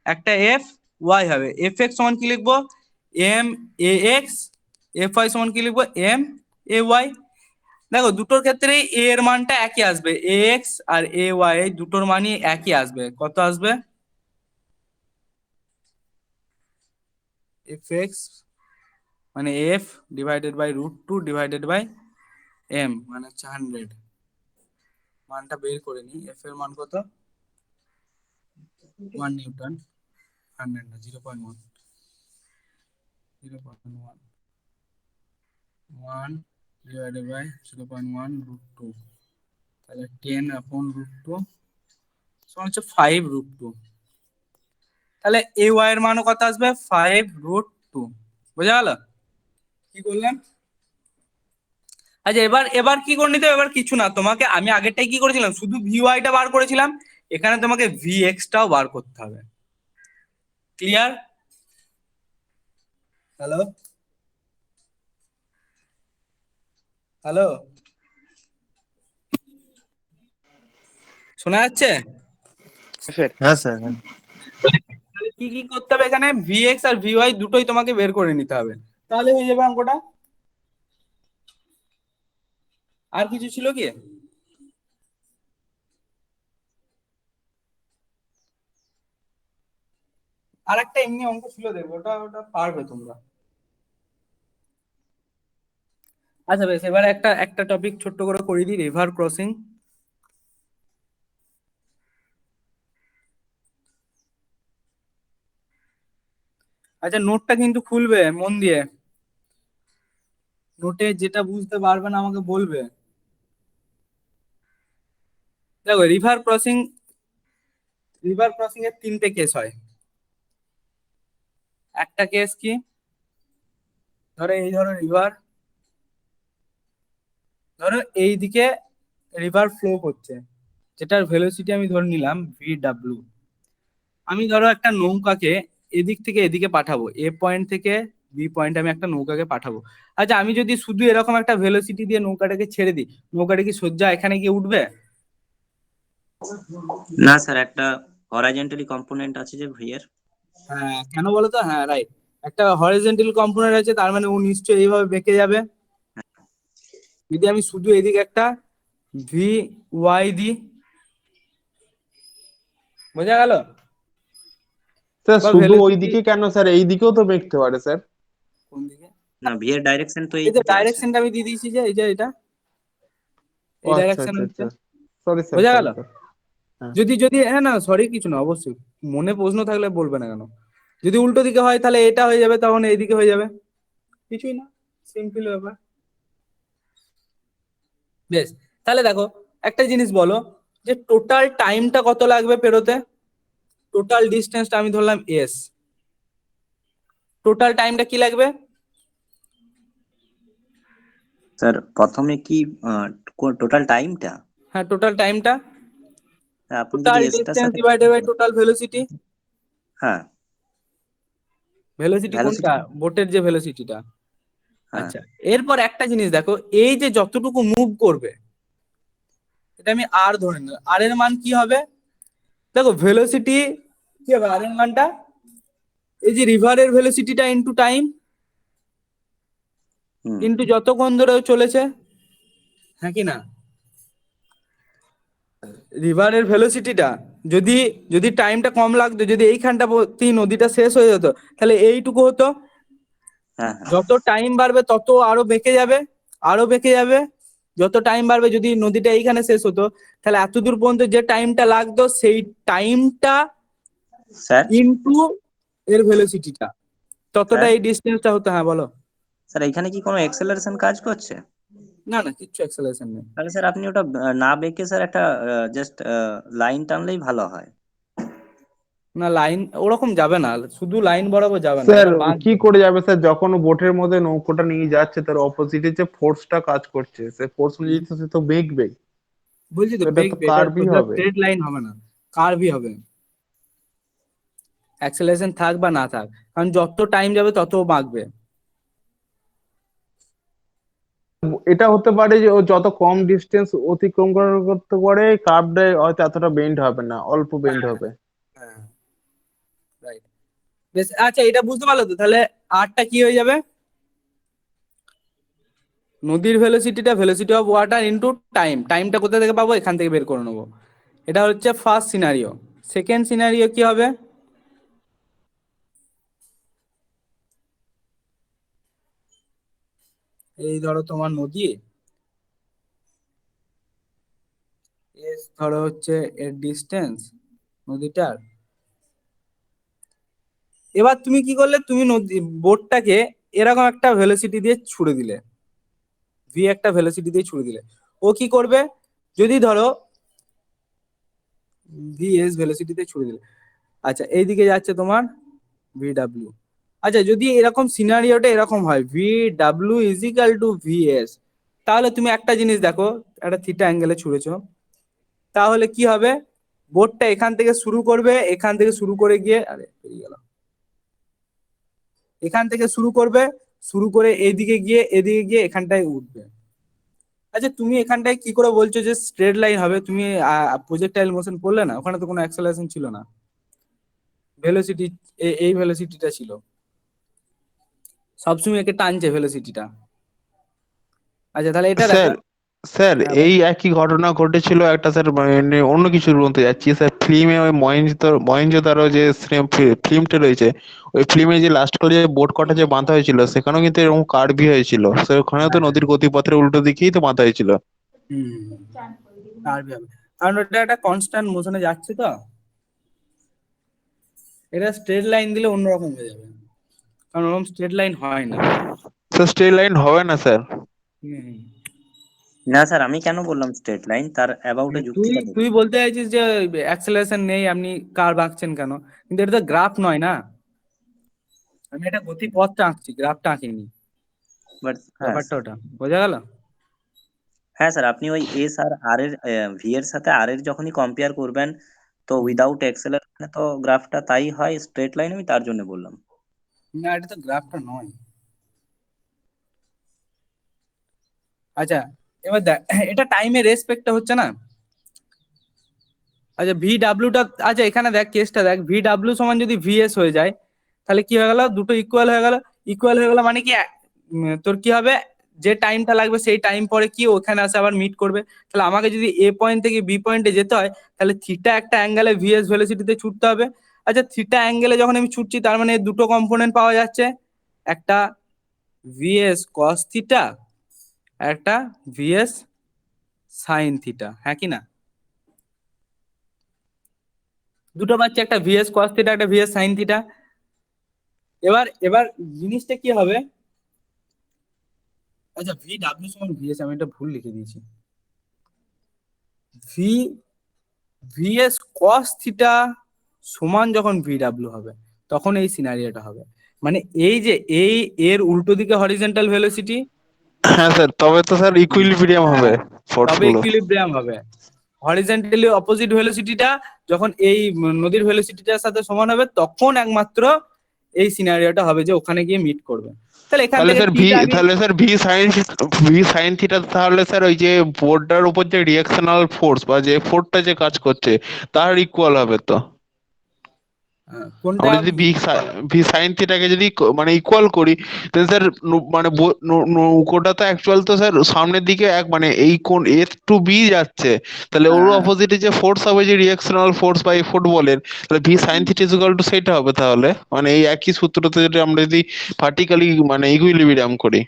একটা এফ ওয়াই হবে। এফ এক্স সমান কি লিখবো? M A x. F Y সমান কি লিখবো? M A Y. দেখো দুটোর ক্ষেত্রে এ এর মানটা একই আসবে, এ এক্স আর এ ওয়াই দুটোর মানই একই আসবে। কত আসবে? এফ এক্স মানে এফ /√2 ডিভাইডেড বাই এম মানে হচ্ছে 100। মানটা বের করে নি, এফ এর মান কত? 1 নিউটন, 100 না 0.1, 0.1 1 ডিভাইডেড বাই 0.1√2, তাহলে 10/√2 সমান হচ্ছে 5√2। তাহলে এ ওয়াই এর মানও কত আসবে? 5√2। বোঝা গেল কি করলাম? আচ্ছা এবার এবার কি করে নিতে হবে? এবার কিছু না, তোমাকে আমি আগেরটাই কি করেছিলাম, শুধু ভি ওয়াইটা বার করেছিলাম, এখানে তোমাকে ভি এক্সটাও বার করতে হবে। ক্লিয়ার? হ্যালো হ্যালো, শোনা যাচ্ছে? স্যার হ্যাঁ স্যার। হ্যাঁ তাহলে কি কি করতে হবে? এখানে ভি এক্স আর ভি ওয়াই দুটোই তোমাকে বের করে নিতে হবে, তাহলে হয়ে যাবে অঙ্কটা। আর কিছু ছিল কি? আর একটা এমনি অঙ্ক ছিল, দেখবো ওটা ওটা পারবে তোমরা। আচ্ছা বেশ, এবার একটা একটা টপিক ছোট্ট করে করে দিই, রিভার ক্রসিং। আচ্ছা নোটটা কিন্তু খুলবে মন দিয়ে, নোটে যেটা বুঝতে পারবে না আমাকে বলবে। দেখো রিভার ক্রসিং এর তিনটে কেস হয়। একটা কেস কি, ধরো এই ধরো রিভার, ধরো এইদিকে রিভার ফ্লো করছে, যেটার ভেলোসিটি আমি ধরে নিলাম VW। আমি ধরো একটা নৌকাকে এদিক থেকে এদিকে পাঠাবো, এ পয়েন্ট থেকে বি পয়েন্ট আমি একটা নৌকাকে পাঠাবো। আচ্ছা আমি যদি শুধু এরকম একটা ভেলোসিটি দিয়ে নৌকাটাকে ছেড়ে দিই, নৌকাটা কি সোজা এখানে গিয়ে উঠবে? না স্যার, একটা হরাইজন্টালি কম্পোনেন্ট আছে যে ভি এর। হ্যাঁ কেন বলো তো? হ্যাঁ রাইট, একটা হরিজন্টাল কম্পোনেন্ট আছে, তার মানে ও নিশ্চয়ই এইভাবে বেঁকে যাবে। যদি আমি শুধু এদিকে একটা ভি ওয়াই দিই, বোঝা গেল? স্যার বা শুধু ওই ভেলোসিটি দিকে কেন স্যার, এই দিকেও তো দেখতে পারে স্যার। কোন দিকে? না, ভি এর ডাইরেকশন তো এই এই যে দিকে আছে। ডাইরেকশনটা আমি দিয়ে দিয়েছি, যে এই যে এটা ও এই আচ্ছা ডাইরেকশন আচ্ছা হচ্ছে, আচ্ছা, সরি স্যার বোঝা সরি গেল? স্যার। হ্যাঁ যদি যদি হ্যাঁ না সরি কিছু না, অবশ্যই মনে প্রশ্ন থাকলে বলবে না কেন। যদি উল্টো দিকে হয় তাহলে এটা হয়ে যাবে, তখন এইদিকে হয়ে যাবে, কিছুই না, সিম্পল ব্যাপার। বেশ, তাহলে দেখো একটা জিনিস বলো যে টোটাল টাইমটা কত লাগবে পেরোতে। টোটাল ডিস্টেন্সটা আমি ধরলাম এস, টোটাল টাইমটা কি লাগবে? স্যার প্রথমে কি টোটাল টাইমটা? হ্যাঁ, টোটাল টাইমটা, আপনি যদি টোটাল এসটার ডিস্টেন্স সাথে ডিভাইডেড বাই টোটাল ভেলোসিটি। হ্যাঁ ভেলোসিটি ভ্যালোসিটি, কোনটা? বোটের যে ভেলোসিটিটা। হ্যাঁ আচ্ছা, এরপর একটা জিনিস দেখো, এই যে যতটুকু মুভ করবে, এটা আমি আর ধরে নিলাম, আর এর মান কি হবে? দেখো ভেলোসিটি কি হবে, আর এর মানটা এই যে রিভারের ভেলোসিটিটা ইনটু টাইম, হুম ইনটু যতক্ষণ ধরে ও চলেছে, হ্যাঁ কি না? রিভারের ভেলোসিটিটা যদি যদি টাইমটা কম লাগতো, যদি এইখানটা নদীটা শেষ হয়ে যেত, তাহলে এইটুকু হতো। হ্যাঁ হ্যাঁ যত টাইম বাড়বে তত আরো বেঁকে যাবে, আরো বেঁকে যাবে। যত টাইম বাড়বে, যদি নদীটা এইখানে শেষ হতো, তাহলে এত দূর পর্যন্ত যে টাইমটা লাগতো সেই টাইমটা স্যার। ইনটু এর ভেলোসিটিটা, ততটা স্যার এই ডিস্টেন্সটা হতো। হ্যাঁ বলো। স্যার এখানে কি কোনো এক্সেলারেশন কাজ করছে? না না, কিচ্ছু অ্যাক্সেলারেশন নেই। তাহলে স্যার আপনি ওটা না বেঁকে স্যার একটা জাস্ট লাইন টানলেই ভালো হয়। না, লাইন ওরকম যাবে না, শুধু লাইন বরাবর যাবে না, স্যার ওটা কি বাঁকবে। করে যাবে স্যার, যখন বোটের মধ্যে নৌকোটা নিয়ে যাচ্ছে তার অপোজিটে যে ফোর্সটা কাজ করছে, সে ফোর্স অনুযায়ী তো সে তো বেঁকবে, বলছি তো এটা তো বেঁকবে, এটা কার্ভই সোজা হবে। স্ট্রেট লাইন হবে না, কার্ভই হবে। অ্যাক্সেলারেশন থাক বা না থাক, কারণ যত টাইম যাবে তত ও বাঁকবে। এটা হতে পারে যে ও যত কম ডিস্টেন্স অতিক্রম করতে পারে কার্ভটা হয়তো এতটা বেন্ড হবে না, অল্প বেন্ড হবে। হ্যাঁ, রাইট। বেশ, আচ্ছা এটা বুঝতে পারলো তো? তাহলে আরটা কি হয়ে যাবে? নদীর ভেলোসিটিটা velocity of water into time, টাইমটা কোথা থেকে পাবো? এখান থেকে বের করে নেবো। এটা হচ্ছে ফার্স্ট সিনারিও। সেকেন্ড সিনারিও কি হবে? এই ধরো তোমার নদী, এস ধরো হচ্ছে এর ডিস্টেন্স নদীটার। এবার তুমি কি করলে, তুমি নদী বোটটাকে এরকম একটা ভেলোসিটি দিয়ে ছুড়ে দিলে, ভি একটা ভেলোসিটি দিয়ে ছুড়ে দিলে, ও কি করবে? যদি ধরো ভি এস ভেলোসিটিতে ছুড়ে দিলে, আচ্ছা এইদিকে যাচ্ছে তোমার ভি ডাব্লিউ। আচ্ছা, যদি এরকম সিনারিওটা এরকম হয়, ভি ডাব্লিউ is equal two V S, তাহলে তুমি একটা জিনিস দেখো, একটা থিটা অ্যাঙ্গেলে ছুড়েছো, তাহলে কি হবে? বোটটা এখান থেকে শুরু করবে, এখান থেকে শুরু করে গিয়ে, আরে বেরিয়ে গেল, এখান থেকে শুরু করবে, শুরু করে এদিকে গিয়ে এদিকে গিয়ে এখানটায় উঠবে। আচ্ছা, তুমি এখানটায় কি করে বলছো যে স্ট্রেট লাইন হবে? তুমি প্রজেক্টাইল মোশন পড়লে না? ওখানে তো কোনো অ্যাক্সেলারেশন ছিল না, ভেলোসিটি এই ভেলোসিটিটা ছিল, সবসময় একে টানছে ভেলোসিটিটা। আচ্ছা, তাহলে এটা দেখো। স্যার স্যার হ্যাঁ এই একই ঘটনা ঘটেছিল একটা স্যার, মানে অন্য কিছুর বলতে যাচ্ছি স্যার, ফিল্মে ওই মহেঞ্জোদারো যে ফিল্মটা রয়েছে, ওই ফিল্মে যে লাস্ট কালে যে বোট কটা যে বাঁধা হয়েছিল সেখানেও কিন্তু এরকম কার্ভই হয়েছিল স্যার, ওখানেও তো নদীর গতিপথের উল্টো দিকেই তো বাঁধা হয়েছিল। হুম, কার্ভই হবে, কারণ ওটা একটা কনস্ট্যান্ট মোশনে যাচ্ছে তো। এটা স্ট্রেট লাইন দিলে অন্যরকম হয়ে যাবে, কারণ ওরকম স্ট্রেট লাইন হয় না। স্যার স্ট্রেট লাইন হবে না স্যার। হুম, না স্যার, আমি কেন বললাম স্ট্রেট লাইন, তার অ্যাবাউটে তুই যুক্তিটা তুই দেখুন। বলতে চাইছিস যে অ্যাক্সেলারেশন নেই, আপনি কার আঁকছেন কেন? কিন্তু এটা তো গ্রাফ নয় না, আমি এটা গতিপথটা আঁকছি, গ্রাফটা আঁকিনি। বাট হ্যাঁ ব্যাপারটা ওটা বোঝা গেল? হ্যাঁ স্যার, আপনি ওই এস আর আর এর ভি এর সাথে আর এর যখনই কম্পেয়ার করবেন, তো হুম। উইদাউট এক্সেলারেশনে তো গ্রাফটা তাই হয় স্ট্রেট লাইন, আমি তার জন্য বললাম। না, এটা তো গ্রাফটা নয়। আচ্ছা, এবার দেখ, এটা টাইমের রেসপেক্টটা হচ্ছে না। আচ্ছা, ভি ডাব্লিউটা, আচ্ছা এখানে দেখ কেসটা দেখ, ভি ডাব্লিউ সমান যদি ভিএস হয়ে যায়, তাহলে কি হয়ে গেল? দুটো ইকুয়াল হয়ে গেল। ইকুয়াল হয়ে গেল মানে কি, তোর কি হবে? যে টাইমটা লাগবে সেই টাইম পরে কি ওখানে আসে আবার মিট করবে। তাহলে আমাকে যদি এ পয়েন্ট থেকে বি পয়েন্টে যেতে হয়, তাহলে থিটা একটা অ্যাঙ্গেলে ভিএস ভেলোসিটিতে ছুটতে হবে। আচ্ছা, থিটা অ্যাঙ্গেলে যখন আমি ছুটছি, তার মানে দুটো কম্পোনেন্ট পাওয়া যাচ্ছে, একটা ভিএস কস থিটা, একটা ভিএস সাইন থিটা, হ্যাঁ কি না? দুটো পাচ্ছি, একটা ভিএস কস থিটা, একটা ভিএস সাইন থিটা। এবার এবার জিনিসটা কি হবে, আচ্ছা ভি ডাব্লিউ সমান ভিএস, আমি এটা ভুল লিখে দিয়েছি। ভি ভিএস কস থিটা সমান যখন ভি ডাব্লিউ হবে তখন এই সিনারিওটা হবে, মানে এই যে এই এর উল্টো দিকে হরিজন্টাল ভেলোসিটি, হ্যাঁ স্যার, তবে তো স্যার ইকুইলিব্রিয়াম হবে ফোর্স তবে গুলো। ইকুইলিব্রিয়াম হবে। হরিজন্টালি অপোজিট ভেলোসিটিটা যখন এই নদীর ভেলোসিটিটার সাথে সমান হবে তখন একমাত্র এই সিনারিওটা হবে যে ওখানে গিয়ে মিট করবে। তাহলে এখান তাহলে থেকে স্যার থিটা আমি, তাহলে স্যার ভি সাইন থিটা, তাহলে স্যার ওই যে বোর্ডটার উপর যে রিঅ্যাকশনাল ফোর্স বা যে ফোর্সটা যে কাজ করছে তার ইকুয়াল হবে তো। কোনটা আমরা যদি ভি সাইন থিটাকে যদি মানে ইকুয়াল করি, তাহলে স্যার মানে নৌকোটা তো অ্যাকচুয়াল তো স্যার সামনের দিকে এক মানে এই কোন এ টু বি যাচ্ছে, তাহলে ওর অপোজিটে যে ফোর্স হবে যে রিঅ্যাকশনাল ফোর্স বা এই ফুটবলের, তাহলে V sine theta is equal two সেটা হবে তাহলে, মানে এই একই সূত্রতে যদি আমরা যদি ভার্টিক্যালি মানে ইকুইলিব্রিয়াম করি।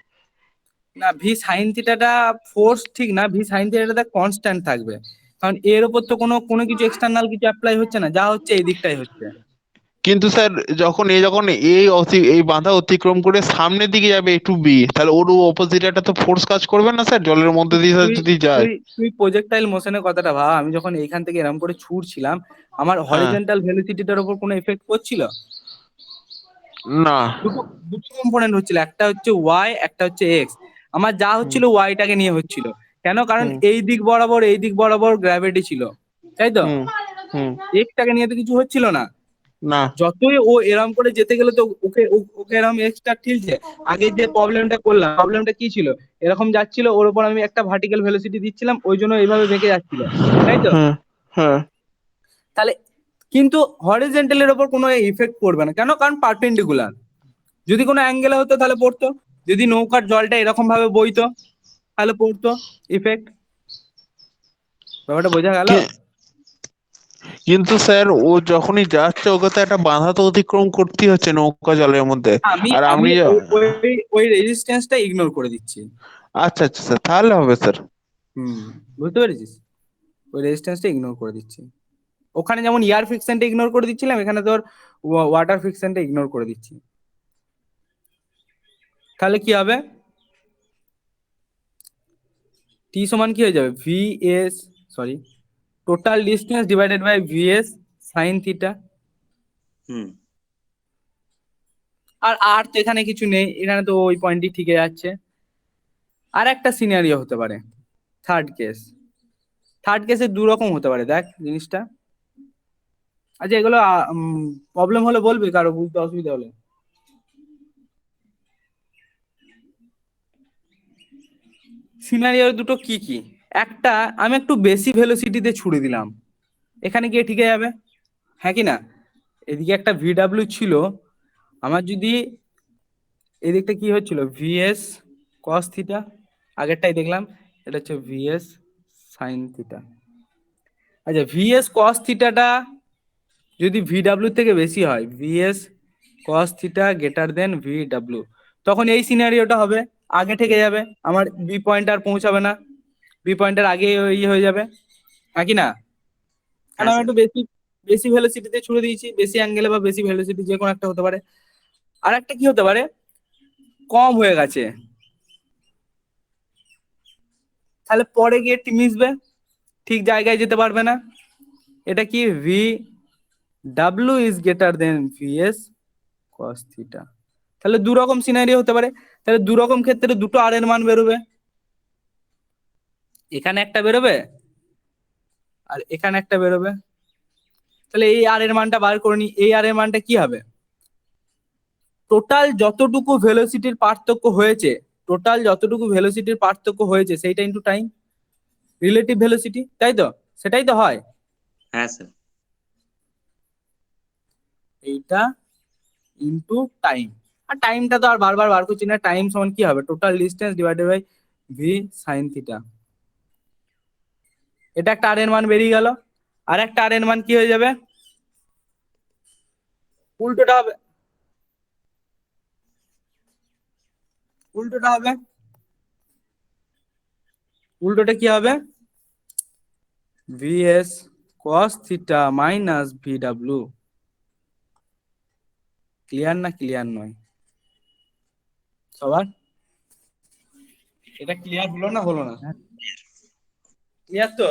না, ভি সাইন থিটাটা ফোর্স ঠিক না, ভি সাইন থিটাটা কনস্ট্যান্ট থাকবে, কারণ এর উপর তো কোনো কোনো কিছু এক্সটার্নাল কিছু অ্যাপ্লাই হচ্ছে না, যা হচ্ছে এই দিকটাই হচ্ছে। কিন্তু স্যার যখন এই বাধা অতিক্রম করে সামনের দিকে যাবে এ টু বি, তাহলে ওর অপোজিটে একটা তো ফোর্স কাজ করবে না স্যার জলের মধ্যে দিয়ে তুই যদি যায়? তুই তুই প্রজেক্টাইল মোশনের কথাটা ভাব, আমি যখন এইখান থেকে এরকম করে ছুটছিলাম আমার হ্যাঁ। হরিজন্টাল ভেলোসিটিটার উপর কোনো এফেক্ট করছিল? না। দুটো দুটো কম্পোনেন্ট হচ্ছিল, একটা হচ্ছে ওয়াই, একটা হচ্ছে এক্স। আমার যা হচ্ছিল ওয়াইটাকে নিয়ে হচ্ছিল, কেন? কারণ হুম এই দিক বরাবর গ্র্যাভিটি ছিল, তাই তো? হুম হুম। এক্সটাকে নিয়ে তো কিছু হচ্ছিল না। না। যতই ও এরম করে যেতে গেলে তো ওকে এরম এক্সট্রা ঠিলছে। আগে যে প্রবলেমটা করলাম, প্রবলেমটা কি ছিল? এরকম যাচ্ছিল, ওর উপর আমি একটা ভার্টিক্যাল ভেলোসিটি দিচ্ছিলাম, ওই জন্য এইভাবে বেঁকে যাচ্ছিল, তাই তো? হ্যাঁ হ্যাঁ। তাহলে কিন্তু হরিজন্টালের উপর কোনো ইফেক্ট পড়বে না, কেন? কারণ পারপেন্ডিকুলার। যদি কোনো অ্যাঙ্গেলে হতো তাহলে পড়তো, যদি নৌকার জলটা এরকম ভাবে বইতো তাহলে পড়তো ইফেক্ট। ব্যাপারটা বোঝা গেল? কিন্তু স্যার ও যখনই যাচ্ছে ওকে তো একটা বাধা তো অতিক্রম করতেই হচ্ছে নৌকা জলের মধ্যে। আমি আর আমি আপনি ওই রেজিস্ট্যান্সটা ইগনোর করে দিচ্ছি। আচ্ছা আচ্ছা স্যার, তাহলে হবে স্যার। বুঝতে পেরেছিস? ওই রেজিস্ট্যান্সটা ইগনোর করে দিচ্ছি। ওখানে যেমন এয়ার ফ্রিকশনটা ইগনোর করে দিচ্ছিলাম, এখানে তোর ওয়াটার ফ্রিকশনটা ইগনোর করে দিচ্ছি। তাহলে কি হবে? টি সমান কি হয়ে যাবে? VS, sorry, total distance divided by VS sine theta. হুম। আর তো এখানে কিছু নেই, এখানে তো ওই পয়েন্টই ঠিকই যাচ্ছে। আর একটা সিনারিও হতে পারে, থার্ড কেস। থার্ড কেসে দু রকম হতে পারে, দেখ জিনিসটা। আচ্ছা এগুলো প্রবলেম হলে বলবি, কারো বুঝতে অসুবিধা হলে। সিনারিও দুটো কি কি? একটা, আমি একটু বেশি ভেলোসিটিতে ছুড়ে দিলাম, এখানে গিয়ে ঠিকই যাবে, হ্যাঁ কি না? এদিকে একটা ভিডাব্লিউ ছিল আমার, যদি এদিকটা কি হচ্ছিল ভিএস কস থিটা, আগেরটাই দেখলাম, এটা হচ্ছে ভিএস সাইন থিটা। আচ্ছা ভিএস কস থিটাটা যদি ভিডাব্লিউ থেকে বেশি হয়, vs cos theta greater than ভিডাব্লিউ, তখন এই সিনারিওটা হবে, আগে থেকে যাবে, আমার বি পয়েন্ট আর পৌঁছাবে না, বি পয়েন্টের আগে ইয়ে হয়ে যাবে, নাকি না? কারণ হ্যাঁ আমি স্যার। একটু বেশি বেশি ভেলোসিটিতে ছুড়ে দিয়েছি, বেশি অ্যাঙ্গেলে বা বেশি ভেলোসিটি যে কোনো একটা হতে পারে। আর একটা কি হতে পারে, কম হয়ে গেছে, তাহলে পরে গিয়ে মিশবে, ঠিক জায়গায় যেতে পারবে না। এটা কি ভি ডাব্লিউ is greater than vs cos theta. তাহলে দু রকম সিনারিও হতে পারে, তাহলে দু রকম ক্ষেত্রে দুটো আর এর মান বেরোবে, এখানে একটা বেরোবে আর এখানে একটা বেরোবে। তাহলে এই আর এর মানটা বার করে নি, এই আর এর মানটা কি হবে? টোটাল যতটুকু ভেলোসিটির পার্থক্য হয়েছে, টোটাল যতটুকু ভেলোসিটির পার্থক্য হয়েছে সেইটা ইনটু টাইম, রিলেটিভ ভেলোসিটি, তাই তো? সেটাই তো হয় হ্যাঁ স্যার। এইটা, ইনটু টাইম। আর টাইমটা তো আর বারবার বার করছি না, টাইম সমান কি হবে? Total distance divided by v sine theta. এটা একটা আর এর মান বেরিয়ে গেল, আর একটা আর এর মান কি হয়ে যাবে? উল্টোটা হবে, উল্টোটা হবে, উল্টোটা কি হবে? ভিএস কস থিটা মাইনাস ভিডাব্লিউ। ক্লিয়ার না ক্লিয়ার নয় সবার? এটা ক্লিয়ার হলো না হলো না? ক্লিয়ার তো?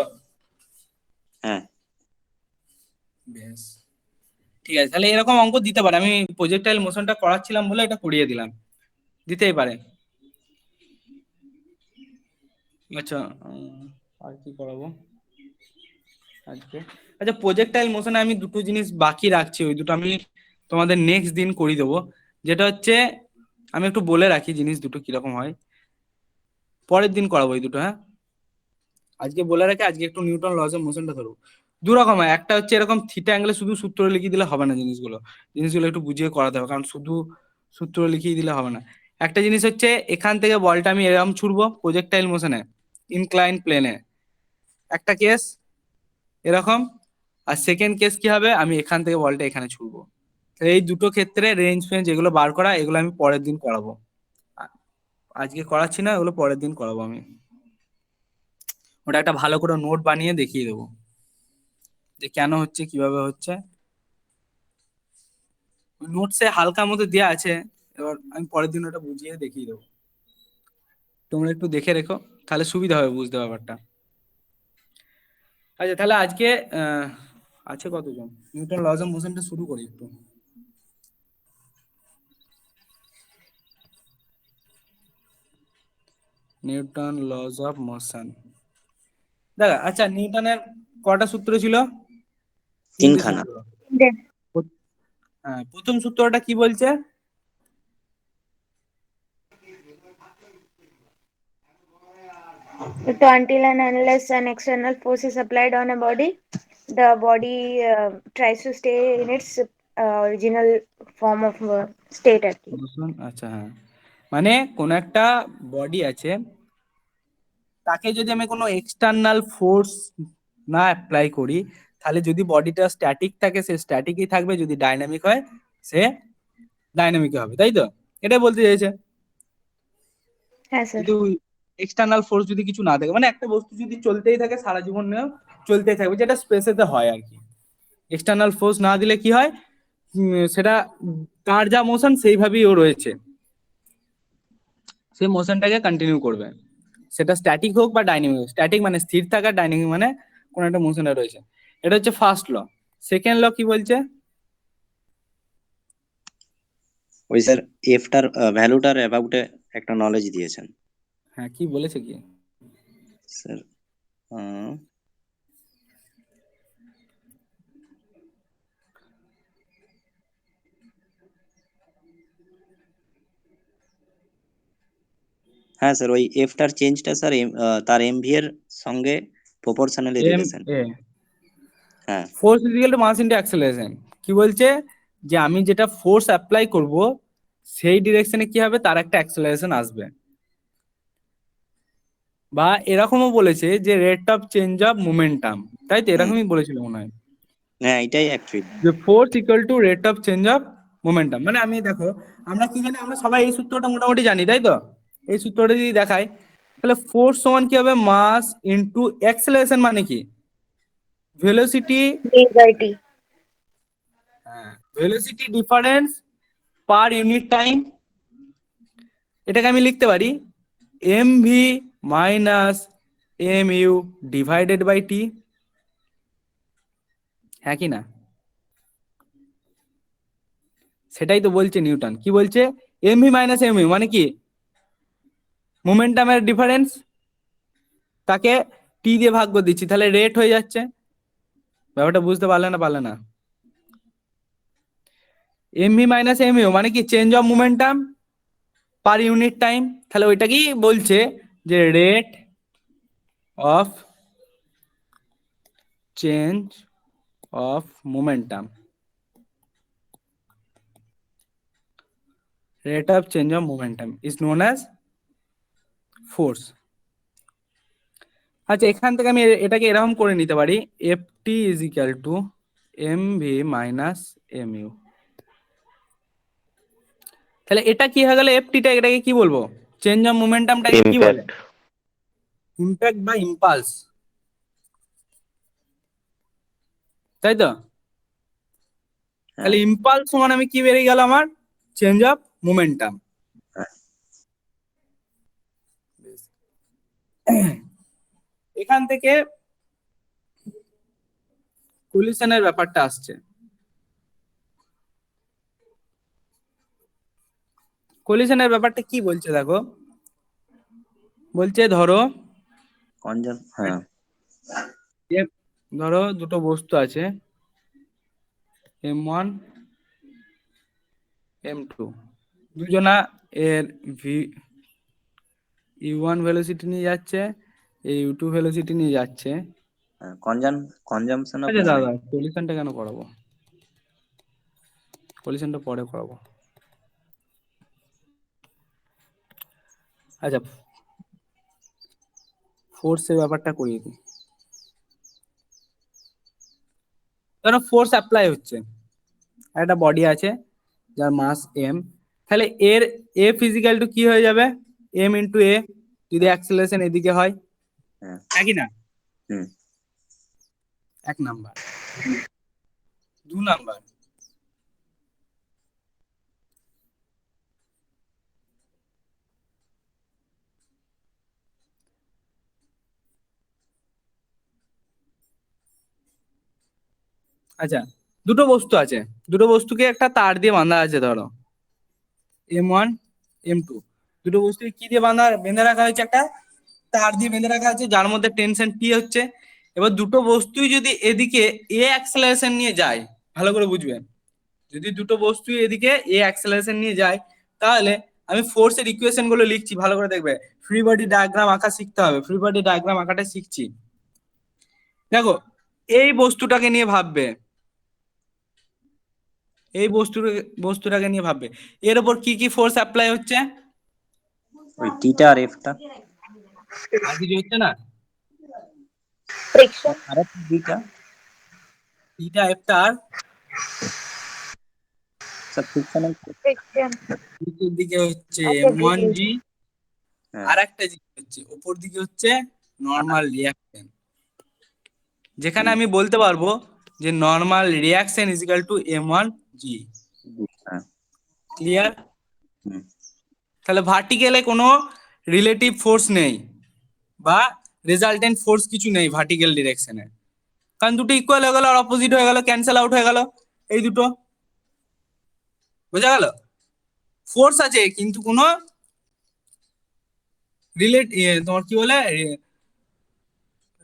হ্যাঁ বেশ, ঠিক আছে, তাহলে এরকম অঙ্ক দিতে পারে। আমি প্রজেক্টাইল মোশনটা করাচ্ছিলাম বলে এটা করিয়ে দিলাম, দিতেই পারে। আচ্ছা, আর কি করাবো আজকে? আচ্ছা, প্রজেক্টাইল মোশনে আমি দুটো জিনিস বাকি রাখছি, ওই দুটো আমি তোমাদের নেক্সট দিন করিয়ে দেবো। যেটা হচ্ছে, আমি একটু বলে রাখি জিনিস দুটো কিরকম হয়, পরের দিন করাবো এই দুটো, হ্যাঁ? আজকে বলে রাখি, আজকে একটু নিউটন লজ অফ মোশনটা ধরবো। দু রকম হয়, একটা হচ্ছে এরকম থিটা অ্যাঙ্গেলে শুধু সূত্র লিখে দিলে হবে না, জিনিসগুলো একটু বুঝিয়ে করাতে হবে, কারণ শুধু সূত্র লিখিয়ে দিলে হবে না। একটা জিনিস হচ্ছে, এখান থেকে বলটা আমি এরকম ছুড়বো প্রজেক্টাইল মোশনে ইনক্লাইন প্লেনে, একটা কেস এরকম। আর সেকেন্ড কেস কি হবে, আমি এখান থেকে বলটা এখানে ছুড়বো। তো এই দুটো ক্ষেত্রে রেঞ্জ ফেঞ্জ এগুলো বার করা, এগুলো আমি পরের দিন করাবো। আজকে করাচ্ছি না, এগুলো পরের দিন করাবো আমি। ওটা একটা ভালো করে নোট বানিয়ে দেখিয়ে দেবো যে কেন হচ্ছে, কিভাবে হচ্ছে। নোটসে হালকা মতো দেওয়া আছে, এবার আমি পরের দিন ওটা বুঝিয়ে দেখিয়ে দেবো। তোমরা একটু দেখে রেখো, তাহলে সুবিধা হবে বুঝতে ব্যাপারটা। আচ্ছা, তাহলে আজকে আছে কতজন? নিউটন লজ অফ মোশনটা শুরু করি একটু। নিউটন লজ অফ মোশন, দেখা। আচ্ছা, নিউটনের কটা সূত্র ছিল? তিনটে তিনখানা। সূত্র। হ্যাঁ, প্রথম সূত্রটা কি বলছে? So until and unless an external force is applied on a body, the body tries to stay in its original form of state আর কি। মোশন, আচ্ছা হ্যাঁ, মানে কোন একটা বডি আছে, তাকে যদি আমি কোনো এক্সটার্নাল ফোর্স না অ্যাপ্লাই করি, তাহলে যদি বডিটা স্ট্যাটিক থাকে সে স্ট্যাটিকই থাকবে, যদি ডাইনামিক হয় সে ডাইনামিক হবে, তাই তো? এটাই বলতে চাইছে। হ্যাঁ স্যার। কিন্তু এক্সটার্নাল ফোর্স যদি কিছু না থাকে, মানে একটা বস্তু যদি চলতেই থাকে সারা জীবন চলতেই থাকবে, যেটা স্পেসেতে হয় আর কি। এক্সটার্নাল ফোর্স না দিলে কি হয়, সেটা তার যা মোশন সেইভাবেই ও রয়েছে, সেই মোশনটাকে কন্টিনিউ করবে, সেটা স্ট্যাটিক হোক বা ডাইনামিক হোক। স্ট্যাটিক মানে স্থির থাকা, ডাইনামিক মানে কোন একটা মোশনে রয়েছে। এটা হচ্ছে ফার্স্ট ল। সেকেন্ড ল কি বলছে? ওই স্যার এফটার ভ্যালুটার অ্যাবাউটে একটা নলেজ দিয়েছেন হ্যাঁ, কি বলেছে কি? স্যার। হ্যাঁ স্যার, ওই এফটার চেঞ্জটা স্যার তার এমভি এর সঙ্গে প্রপোর্শনালি এম রিলেশন। এ হ্যাঁ force is equal to mass into acceleration. কি বলছে, যে আমি যেটা ফোর্স অ্যাপ্লাই করব সেই ডিরেকশনে কি হবে, তার একটা অ্যাক্সেলারেশন আসবে। বা এরকমও বলেছে যে rate of change of momentum, তাই তো? এরকমই বলেছিল মনে হয়, হ্যাঁ এটাই অ্যাকচুয়ালি। যে force equal to rate of change of momentum. মানে আমি দেখো, আমরা কি জানি, আমরা সবাই এই সূত্রটা মোটামুটি জানি, তাই তো? এই সূত্রটা যদি দেখাই, তাহলে ফোর্স সমান কি হবে, মাস ইনটু অ্যাক্সেলারেশন মানে কি, velocity, v/t। Velocity difference per unit time. এটাকে আমি লিখতে পারি MV minus M U divided by T, হ্যাঁ কি না? সেটাই তো বলছে নিউটন। কি বলছে, এমভি মাইনাস এম ইউ মানে কি, মোমেন্টামের ডিফারেন্স, তাকে টি দিয়ে ভাগ করে দিচ্ছি, তাহলে রেট হয়ে যাচ্ছে। ব্যাপারটা বুঝতে পারলে না পারলে না? এমভি মাইনাস এম ইউ মানে কি, change of momentum per unit time. তাহলে ওইটাকেই বলছে যে rate of change of momentum, rate of change of momentum is known as force. আচ্ছা, এখান থেকে আমি এটাকে এরকম করে নিতে পারি, ft is equal to mv minus mu। তাহলে এটা কি হয়ে গেল, ft টা, এটাকে কি বলবো, চেঞ্জ অফ মোমেন্টামটাকে কি বলে, ইম্প্যাক্ট বা ইম্পালস, তাই তো? তাহলে ইম্পালস সমান আমি কি বেরিয়ে গেল আমার চেঞ্জ অফ মোমেন্টাম। এখান থেকে কলিশনের ব্যাপারটা আসছে। কলিশনের ব্যাপারটা কি বলছে দেখো, বলছে ধরো হ্যাঁ ধরো দুটো বস্তু আছে M1 M2, দুজনা এর U1 ভেলোসিটি নিয়ে যাচ্ছে, U2 ভেলোসিটি নিয়ে যাচ্ছে। কনজাম্পশন অফ আচ্ছা দাদা মোমেন্ট। কলিশনটা কেন করাবো, কলিশনটা পরে করাবো। আচ্ছা ফোর্সের ব্যাপারটা করিয়ে দিই। ধরো ফোর্স অ্যাপ্লাই হচ্ছে, একটা বডি আছে যার মাস m, তাহলে এর a ফিজিক্যাল টু কি হয়ে যাবে m ইন্টু a, যদি অ্যাক্সেলারেশন এদিকে হয়, হ্যাঁ একই না? হুম 1 নাম্বার। 2 নাম্বার, আচ্ছা দুটো বস্তু আছে, দুটো বস্তুকে একটা তার দিয়ে বাঁধা আছে, ধরো M1 M2, দুটো বস্তুকে কি দিয়ে বেঁধে রাখা হয়েছে, একটা তার দিয়ে বেঁধে রাখা আছে যার মধ্যে টেনশন T হচ্ছে। এবার দুটো বস্তুই যদি এদিকে a অ্যাক্সেলারেশন নিয়ে যায়, ভালো করে বুঝবেন, যদি দুটো বস্তুই এদিকে a অ্যাক্সেলারেশন নিয়ে যায়, তাহলে আমি ফোর্সের ইকুয়েশন গুলো লিখছি, ভালো করে দেখবে। ফ্রি বডি ডায়াগ্রাম আঁকা শিখতে হবে, ফ্রি বডি ডায়াগ্রাম আঁকাটা শিখছি। দেখো এই বস্তুটাকে নিয়ে ভাববে, এই বস্তুটাকে নিয়ে ভাববে, এর উপর কি কি ফোর্স অ্যাপ্লাই হচ্ছে, ওই টিটা আর এফটা আর কিছু হচ্ছে না? friction, আর একটা দুইটা থিটা এফটা আর স্যার ফ্রিকশনাল। friction, নিচের দিকে হচ্ছে আচ্ছা, M1G, হ্যাঁ আর একটা জিনিস হচ্ছে উপর দিকে হচ্ছে নর্মাল রিয়াকশন, যেখানে আমি বলতে পারবো যে normal reaction is equal two M1G। হ্যাঁ ক্লিয়ার? হুম তাহলে ভার্টিক্যালে কোনো রিলেটিভ ফোর্স নেই বা রেজাল্টেন্ট ফোর্স কিছু নেই ভার্টিক্যাল ডিরেকশনে, কারণ দুটো ইকুয়াল হয়ে গেল আর অপোজিট হয়ে গেল, ক্যান্সেল আউট হয়ে গেল এই দুটো, বোঝা গেল? ফোর্স আছে কিন্তু কোনো তোমার কি বলে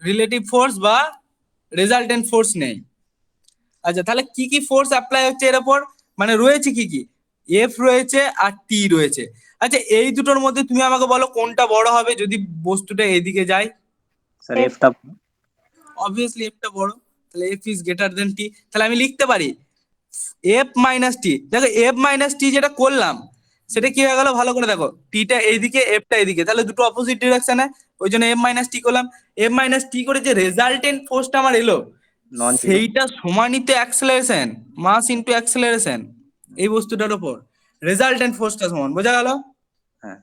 রিলেটিভ ফোর্স বা রেজাল্টেন্ট ফোর্স নেই। আচ্ছা তাহলে কি কি ফোর্স অ্যাপ্লাই হচ্ছে এর উপর, মানে রয়েছে কি কি, এফ রয়েছে আর টি রয়েছে। আচ্ছা এই দুটোর মধ্যে তুমি আমাকে বলো কোনটা বড় হবে যদি বস্তুটা এদিকে যায়? স্যার এফটা অবভিয়াসলি এফটা বড়, তাহলে এফ ইজ গ্রেটার দেন টি। তাহলে আমি লিখতে পারি এফ মাইনাস টি। দেখো এফ মাইনাস টি যেটা করলাম সেটা কি হয়ে গেল, ভালো করে দেখো, টিটা এইদিকে এফটা এইদিকে, তাহলে দুটো অপোজিট ডিরেকশনে, ওই জন্য এফ মাইনাস টি করলাম। এফ মাইনাস টি করে যে রেজাল্টেন্ট ফোর্সটা আমার এলো নন জিরো। সেইটা সমানিত অ্যাক্সেলারেশন, মাস ইনটু অ্যাক্সেলারেশন, এই বস্তুটার উপর রেজাল্টেন্ট ফোর্সটা সমান, বোঝা গেল? হ্যাঁ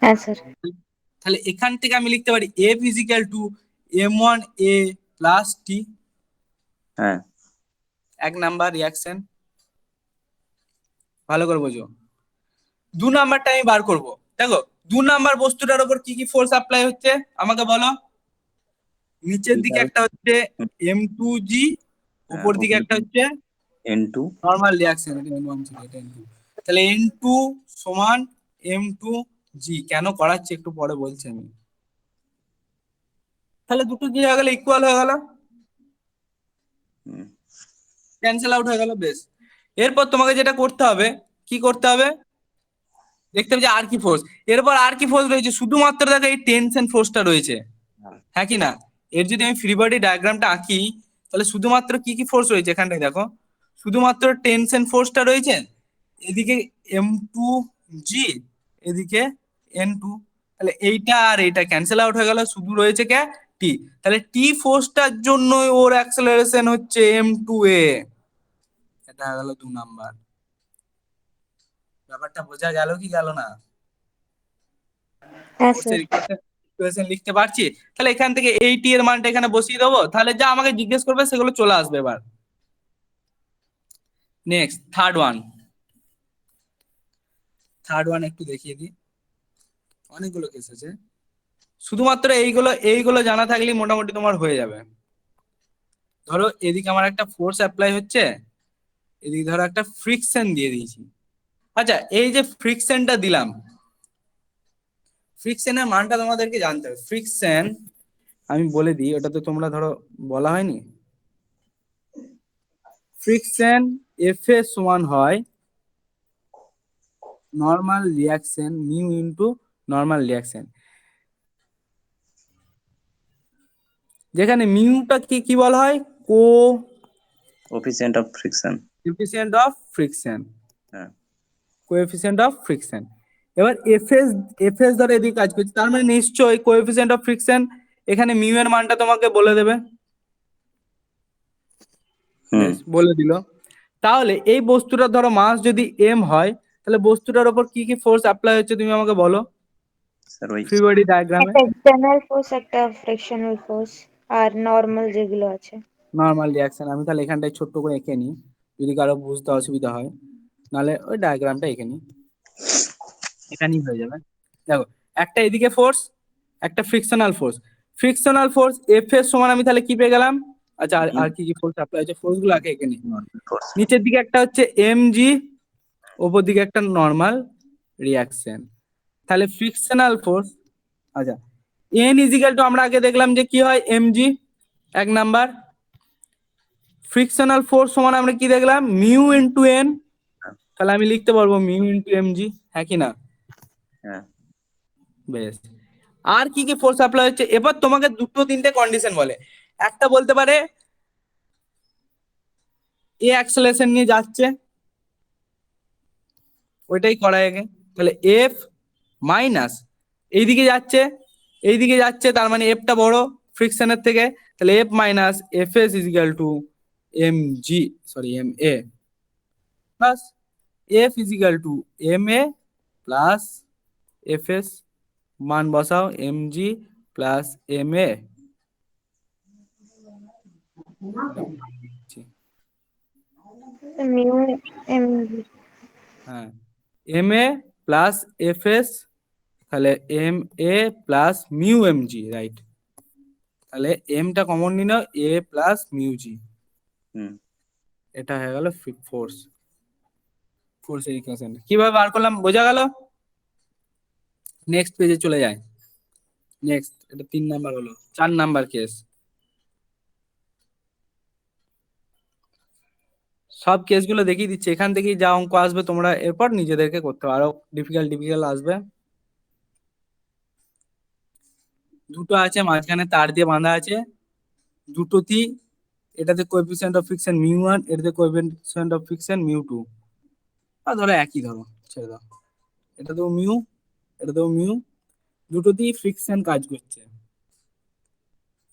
হ্যাঁ স্যার, তাহলে এখান থেকে আমি লিখতে পারি F is equal to M1A plus T, হ্যাঁ 1 নাম্বার রিয়াকশন। ভালো করে বোঝো। 2 নাম্বারটা আমি বার করব। দেখো 2 নাম্বার বস্তুটার উপর কি কি ফোর্স অ্যাপ্লাই হচ্ছে আমাকে বলো। নিচের দিকে একটা হচ্ছে M2G, উপর দিকে একটা হচ্ছে N2 নরমাল রিয়াকশন, এটা N1 ছিল, এটা N2। তাহলে N2 সমান M2G, কেন করাচ্ছি একটু পরে বলছি আমি। তাহলে দুটো কি হয়ে গেল, ইকুয়াল হয়ে গেল, হুম ক্যান্সেল আউট হয়ে গেল, বেশ। এরপর তোমাকে যেটা করতে হবে, কি করতে হবে, দেখতে হবে যে আর কি ফোর্স, এরপর আর কি ফোর্স রয়েছে, শুধুমাত্র দেখো এই টেনশন ফোর্সটা রয়েছে, হ্যাঁ কি না? এর যদি আমি ফ্রি বডি ডায়াগ্রামটা আঁকি তাহলে শুধুমাত্র কি কি ফোর্স রয়েছে এখানটায় দেখো, শুধুমাত্র টেনশন ফোর্সটা রয়েছে, এদিকে M2G, এদিকে N2, তাহলে এইটা আর এইটা ক্যান্সেল আউট হয়ে গেল, শুধু রয়েছে কে টি। তাহলে টি ফোর্সটার জন্য ওর অ্যাক্সেলারেশন হচ্ছে M2A, এটা হয়ে গেল 2 নাম্বার। ব্যাপারটা বোঝা গেল কি গেল না? হ্যাঁ ফোর্সের স্যার, ইকুয়েশন লিখতে পারছি, তাহলে এখান থেকে এই টি এর মানটা এখানে বসিয়ে দেবো, তাহলে যা আমাকে জিজ্ঞেস করবে সেগুলো চলে আসবে। এবার নেক্সট থার্ড ওয়ান একটু দেখিয়ে দিই, অনেকগুলো কেস আছে, শুধুমাত্র এইগুলো জানা থাকলেই মোটামুটি তোমার হয়ে যাবে। ধরো এদিকে আমার একটা ফোর্স অ্যাপ্লাই হচ্ছে, এদিকে ধরো একটা ফ্রিকশন দিয়ে দিয়েছি। আচ্ছা, এই যে ফ্রিকশনটা দিলাম, ফ্রিকশনের মানটা তোমাদেরকে জানতে হবে। ফ্রিকশন আমি বলে দিই, ওটা তো তোমরা ধরো বলা হয়নি। ফ্রিকশন এফ এর সমান হয় normal reaction mu into normal reaction, যেখানে মিউটা কি বলা হয়, coefficient of friction. Coefficient of friction, হ্যাঁ কোএফিসিয়েন্ট অফ ফ্রিকশন। এবার এফএস ধরে এদিকে কাজ করছে, তার মানে নিশ্চয়ই কোএফিসিয়েন্ট অফ ফ্রিকশন এখানে মিউ এর মানটা তোমাকে বলে দেবে। হুম বেশ, বলে দিল। তাহলে এই বস্তুটার ধরো মাস যদি এম হয়, তাহলে বস্তুটার উপর কি কি ফোর্স অ্যাপ্লাই হচ্ছে তুমি আমাকে বলো স্যার ওই ফ্রি বডি ডায়াগ্রামে। একটা এক্সটার্নাল ফোর্স, একটা ফ্রিকশনাল ফোর্স, আর নর্মাল যেগুলো আছে। নর্মাল রিয়াকশন আমি তাহলে এখানটায় ছোট্ট করে এঁকে নিই, যদি কারো বুঝতে অসুবিধা হয়, নাহলে ওই ডায়াগ্রামটা এঁকে নিই, এখানেই হয়ে যাবে। দেখো, একটা এদিকে ফোর্স, একটা ফ্রিকশনাল ফোর্স এফ এর সমান আমি তাহলে কি পেয়ে গেলাম। আচ্ছা, আর কি কি ফোর্স অ্যাপ্লাই হচ্ছে ফোর্স গুলো আগে এঁকে নিই। ফোর্স। নিচের দিকে একটা হচ্ছে এম জি, ওপর দিকে একটা নর্মাল রিয়াকশন, তাহলে ফ্রিকশনাল ফোর্স। আচ্ছা, এন ইজিক্যাল টু আমরা আগে দেখলাম যে কি হয় এম জি, এক নাম্বার। ফ্রিকশনাল ফোর্স সমান আমরা কি দেখলাম মিউ ইনটু এন, তাহলে আমি লিখতে পারবো মিউ ইনটু এম জি, হ্যাঁ কি না? হ্যাঁ বেশ, আর কি কি ফোর্স অ্যাপ্লাই হচ্ছে, এবার তোমাকে দুটো তিনটে কন্ডিশন বলে। একটা বলতে পারে এ অ্যাক্সেলারেশন নিয়ে যাচ্ছে, ওইটাই করা আগে, তাহলে এফ মাইনাস এইদিকে যাচ্ছে, তার মানে এফটা বড় ফ্রিকশনের থেকে, তাহলে F minus F S equal to M G, sorry M A, plus F equal to M A plus F S, মান বসাও M G plus M A, mu M. হ্যাঁ M A plus F S, তাহলে M A plus mu M G, right. তাহলে এমটা common নিল, এ plus mu জি, হুম এটা হয়ে গেল ফোর্সের ইকুয়েশন। কিভাবে বার করলাম বোঝা গেল? নেক্সট পেজে চলে যায়। নেক্সট, এটা 3 নাম্বার হলো, 4 নাম্বার কেস। সব কেসগুলো দেখিয়ে দিচ্ছে, এখান থেকেই যা অঙ্ক আসবে তোমরা এরপর নিজেদেরকে করতে হবে, আরো ডিফিকাল্ট আসবে। দুটো আছে, মাঝখানে তার দিয়ে বাঁধা আছে, দুটোতেই এটাতে কোএফিসিয়েন্ট অফ ফ্রিকশন মিউ 1, এটাতে কোএফিসিয়েন্ট অফ ফ্রিকশন মিউ 2, আর ধরো একই, ধরো ছেড়ে দাও, এটাতেও মিউ, এটাতেও মিউ, দুটোতেই ফ্রিকশন কাজ করছে,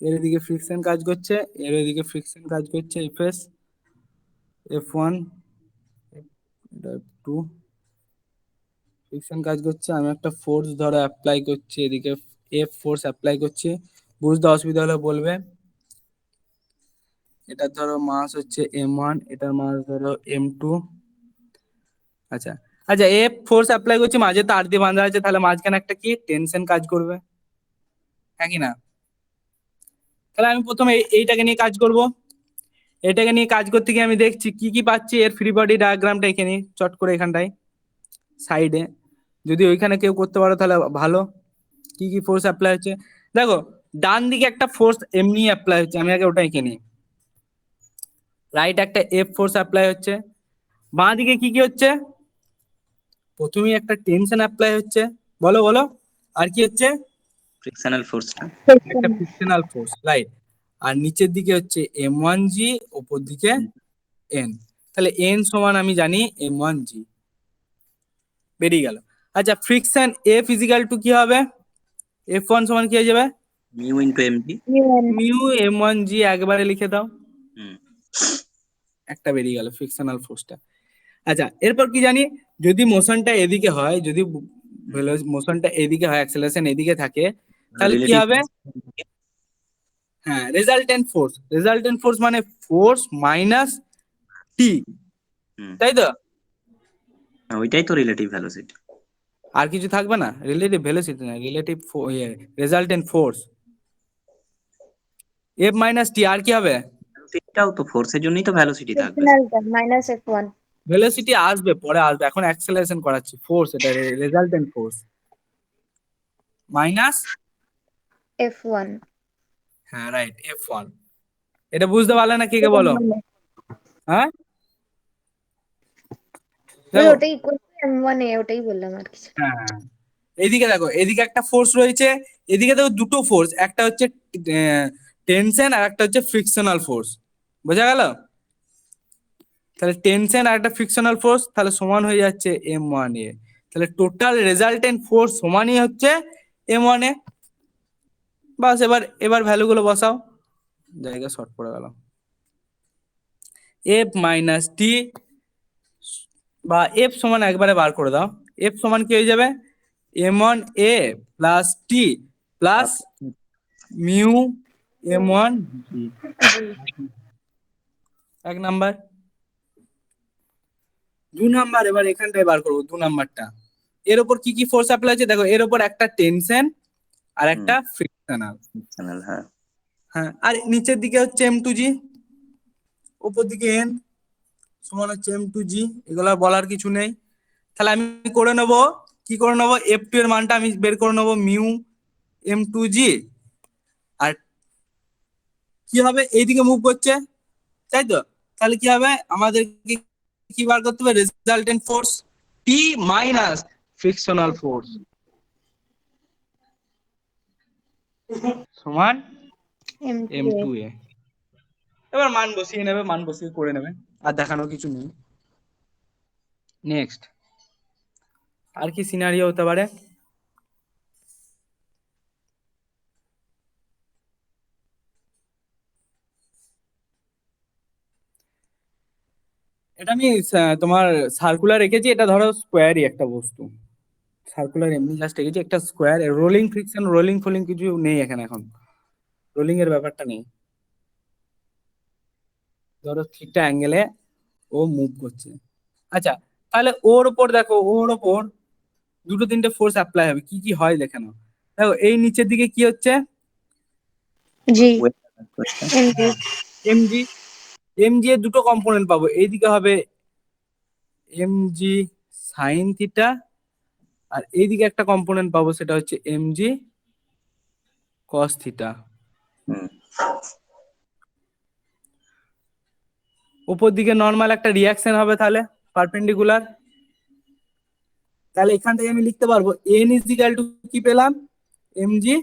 এর এদিকে ফ্রিকশন কাজ করছে, এর এদিকে ফ্রিকশন কাজ করছে, এফএস F1 এটা F2 ফ্রিকশন কাজ করছে, আমি একটা ফোর্স ধরো অ্যাপ্লাই করছি, এদিকে এফ ফোর্স অ্যাপ্লাই করছি, বুঝতে অসুবিধা হলে বলবে। এটার ধরো মাস হচ্ছে m1, এটার মাস ধরো m2। আচ্ছা আচ্ছা, এফ ফোর্স অ্যাপ্লাই করছি, মাঝে তার দিয়ে বাঁধা আছে, তাহলে মাঝখানে একটা কি টেনশন কাজ করবে, হ্যাঁ কি না? তাহলে আমি প্রথমে এইটাকে নিয়ে কাজ করব। এটাকে নিয়ে কাজ করতে গিয়ে আমি দেখছি কি কি পাচ্ছি, এর ফ্রি বডি ডায়াগ্রামটা এখানে চট করে এখানটায় সাইডে, যদি ওইখানে কেউ করতে পারো তাহলে ভালো। কি কি ফোর্স অ্যাপ্লাই হচ্ছে দেখো, ডান দিকে একটা ফোর্স এমনি অ্যাপ্লাই হচ্ছে, আমি আগে ওটা এঁকে নিই। রাইট একটা এফ ফোর্স অ্যাপ্লাই হচ্ছে, বাঁ দিকে কি কি হচ্ছে, প্রথমেই একটা টেনশন অ্যাপ্লাই হচ্ছে, বলো বলো, আর কি হচ্ছে, ফ্রিকশনাল ফোর্সটা। একটা ফ্রিকশনাল ফোর্স, রাইট। আর নিচের দিকে হচ্ছে m1g, ওপর দিকে n, তাহলে n সমান আমি জানি m1g, বেরিয়ে গেল। আচ্ছা, ফ্রিকশন এফ ইজিক্যাল টু কি হবে, f1 সমান কি হয়ে যাবে mu into MG. Mu m1g, একবারে লিখে দাও, হুম একটা বেরিয়ে গেল ফ্রিকশনাল ফোর্সটা। আচ্ছা, এরপর কি জানি, যদি মোশনটা এদিকে হয়, যদি মোশনটা এদিকে হয়, অ্যাক্সেলারেশন এদিকে থাকে, তাহলে কি রিলেটিভ। হবে, হ্যাঁ রেজাল্টেন্ট ফোর্স মানে ফোর্স মাইনাস টি, হুম, তাই তো? ওইটাই তো রিলেটিভ ভেলোসিটি। আর কিছু থাকবে না, রিলেটিভ ভেলোসিটি না, relative resultant force. F minus T, আর কি হবে? ভেলোসিটিটাও তো ফোর্সের জন্যই তো ভেলোসিটি থাকবে। Frictional minus F1. ভেলোসিটি আসবে, পরে আসবে, এখন অ্যাক্সেলারেশন করাচ্ছি, ফোর্স, এটা রেজাল্টেন্ট ফোর্স মাইনাস, F1. হ্যাঁ রাইট, এফ ওয়ান। এটা বুঝতে পারলে না, কে কে বলো? হ্যাঁ ওই দেখো, ওটাই M1 এ ওটাই বললাম আর কিছু। হ্যাঁ এইদিকে দেখো, এদিকে একটা ফোর্স রয়েছে, এদিকে দেখো দুটো ফোর্স, একটা হচ্ছে টেনশন আর একটা হচ্ছে ফ্রিকশনাল ফোর্স, বোঝা গেল? তাহলে টেনশন আর একটা ফ্রিকশনাল ফোর্স, তাহলে সমান হয়ে যাচ্ছে M1 এ। তাহলে টোটাল রেজাল্টেন্ট ফোর্স সমানই হচ্ছে M1 এ। বাস, এবার ভ্যালুগুলো বসাও, জায়গা শর্ট পড়ে গেল। এফ মাইনাস টি বা এফ সমান একবারে বার করে দাও, এফ সমান কি হয়ে যাবে? M1 A plus T plus mu M1 জি। এক নাম্বার। 2 নাম্বার, এবার এখানটায় বার করবো 2 নাম্বারটা। এর উপর কি কি ফোর্স অ্যাপ্লাই আছে দেখো, এর উপর একটা টেনশন আর একটা ফ্রিকশনাল। চ্যানেল, হ্যাঁ। হ্যাঁ, আর নিচের দিকে হচ্ছে M2G, উপর দিকে N সমান হচ্ছে M2G, এগুলো আর বলার কিছু নেই। তাহলে আমি করে নেব, কি করে নেব, F2 এর মানটা আমি বের করে নেব মিউ M2G, আর কি হবে, এইদিকে মুভ করছে, তাই তো? তাহলে কি হবে, আমাদেরকে কি বার করতে হবে, রেজাল্টেন্ট ফোর্স টি মাইনাস ফ্রিকশনাল ফোর্স সমান M2A. M2A। এবার মান বসিয়ে নেবে, মান বসিয়ে করে নেবে, আর দেখানোর কিছু নেই। নেক্সট, আর কি সিনারিও হতে পারে? এটা আমি তোমার সার্কুলার রেখেছি, এটা ধরো স্কোয়ারই একটা বস্তু, সার্কুলার এমনি জাস্ট রেখেছি, একটা স্কোয়ার, রোলিং ফ্রিকশন, রোলিং ফোলিং কিছু নেই এখানে, এখন রোলিং এর ব্যাপারটা নেই। ধরো ঠিকঠাক অ্যাঙ্গেলে ও মুভ করছে। আচ্ছা, তাহলে ওর ওপর দেখো, ওর ওপর দুটো তিনটে ফোর্স অ্যাপ্লাই হবে, কি কি হয় দেখে নাও। দেখো, এই নিচের দিকে কি হচ্ছে, G. MG. এমজি। এমজি এর দুটো কম্পোনেন্ট পাবো, এইদিকে হবে এমজি সাইন থিটা, আর এইদিকে একটা কম্পোনেন্ট পাবো, সেটা হচ্ছে এমজি কস থিটা। উপর দিকে নর্মাল একটা রিয়াকশন হবে, তাহলে পারপেন্ডিকুলার। তাহলে এখান থেকে আমি লিখতে পারবো এন ইজ ইকাল টু, কি পেলাম, এমজি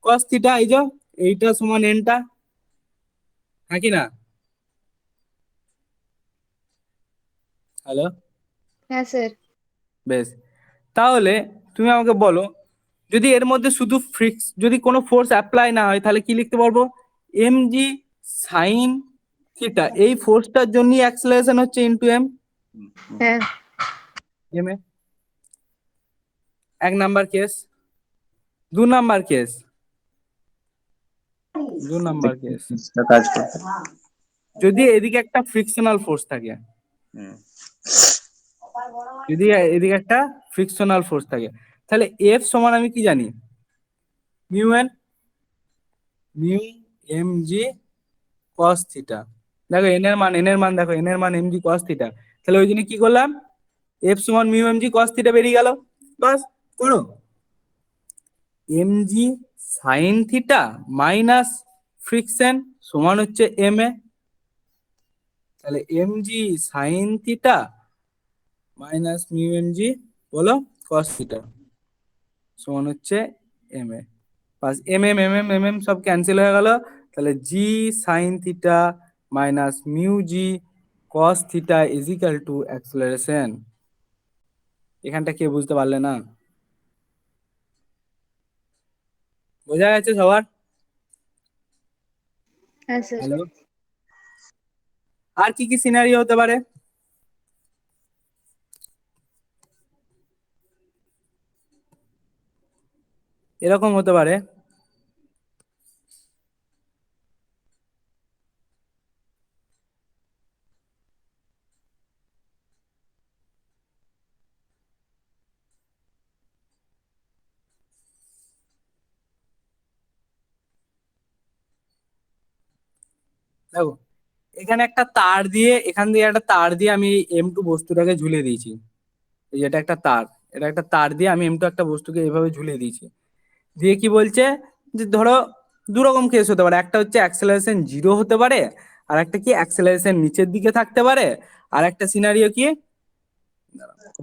কস থিটা, এই যে এইটা সমান এনটা, হ্যাঁ কি না? হ্যালো, হ্যাঁ স্যার। বেশ। তাহলে তুমি আমাকে বলো, যদি এর মধ্যে শুধু যদি কোনো ফোর্স অ্যাপ্লাই না হয়, তাহলে কি লিখতে পারবো, এমজি সাইন থিটা, এই ফোর্সটার জন্য অ্যাক্সেলারেশন হচ্ছে ইনটু হ্যাঁ। এম এ। 1 number case. 2 number case, 2 number case, কাজ করতে। যদি এদিকে একটা ফ্রিকশনাল ফোর্স থাকে, হুম, যদি এদিকে একটা ফ্রিকশনাল ফোর্স থাকে, তাহলে এফ সমান আমি কি জানি, mu n, mu M g cos theta. দেখো এন এর মান দেখো, এন এর মান এম জি কস থিটা, তাহলে ওই জন্য কি করলাম, এফ সমান mu M g cos theta বেরিয়ে গেল, বাস করো। M g sine theta minus friction সমান হচ্ছে এম এ, তাহলে m g sine theta minus mu M g বলো কস থিটা সমান হচ্ছে এম এ। বাস, এম এম সব ক্যান্সেল হয়ে গেল, তাহলে g sine theta minus mu g cos theta is equal to acceleration. এখানটা কে বুঝতে পারলে না? বোঝা গেছে সবার? হ্যাঁ স্যার। হ্যালো, আর কি কি সিনারিও হতে পারে? এরকম হতে পারে, দেখো এখানে একটা তার দিয়ে, এখান দিয়ে একটা তার দিয়ে আমি M2 বস্তুটাকে ঝুলিয়ে দিয়েছি। এই যে এটা একটা তার, এটা একটা তার দিয়ে আমি M2 একটা বস্তুকে এইভাবে ঝুলিয়ে দিয়েছি। দিয়ে কি বলছে যে ধরো দু রকম কেস হতে পারে, একটা হচ্ছে অ্যাক্সেলারেশন 0 হতে পারে, আর একটা কি অ্যাক্সেলারেশন নিচের দিকে থাকতে পারে, আর একটা সিনারিও কি,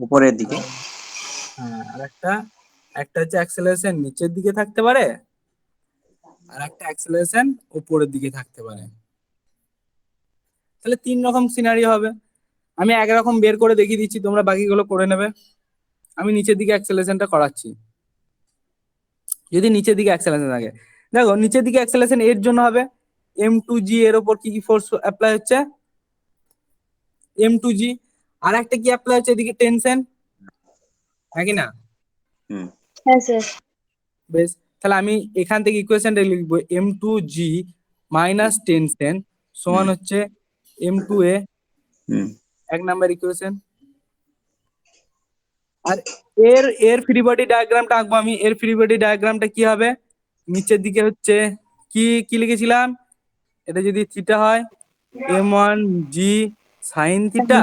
উপরের দিকে। হ্যাঁ আর একটা, একটা হচ্ছে অ্যাক্সেলারেশন নিচের দিকে থাকতে পারে, আর একটা অ্যাক্সেলারেশন উপরের দিকে থাকতে পারে। তাহলে 3 রকম সিনারিও হবে। আমি একরকম বের করে দেখিয়ে দিচ্ছি, তোমরা বাকিগুলো করে নেবে। আমি নিচের দিকে অ্যাক্সেলারেশনটা করাচ্ছি। যদি নিচের দিকে অ্যাক্সেলারেশন থাকে, দেখো নিচের দিকে অ্যাক্সেলারেশন এর জন্য হবে M2G, এর উপর কি কি ফোর্স অ্যাপ্লাই হচ্ছে, M2G। আর একটা কি অ্যাপ্লাই হচ্ছে এদিকে, টেনশন, হ্যাঁ কি না? হুম। হ্যাঁ স্যার। বেশ, তাহলে আমি এখান থেকে ইকুয়েশনটা লিখবো M2G মাইনাস টেনশন সমান হুম। হচ্ছে M2A, হুম। 1 নাম্বার ইকুয়েশন। আর এর এর ফ্রি বডি ডায়াগ্রামটা আঁকবো আমি। এর ফ্রি বডি ডায়াগ্রামটা কি হবে, নিচের দিকে হচ্ছে কি কি লিখেছিলাম, এটা যদি থিটা হয় M1G সাইন থিটা,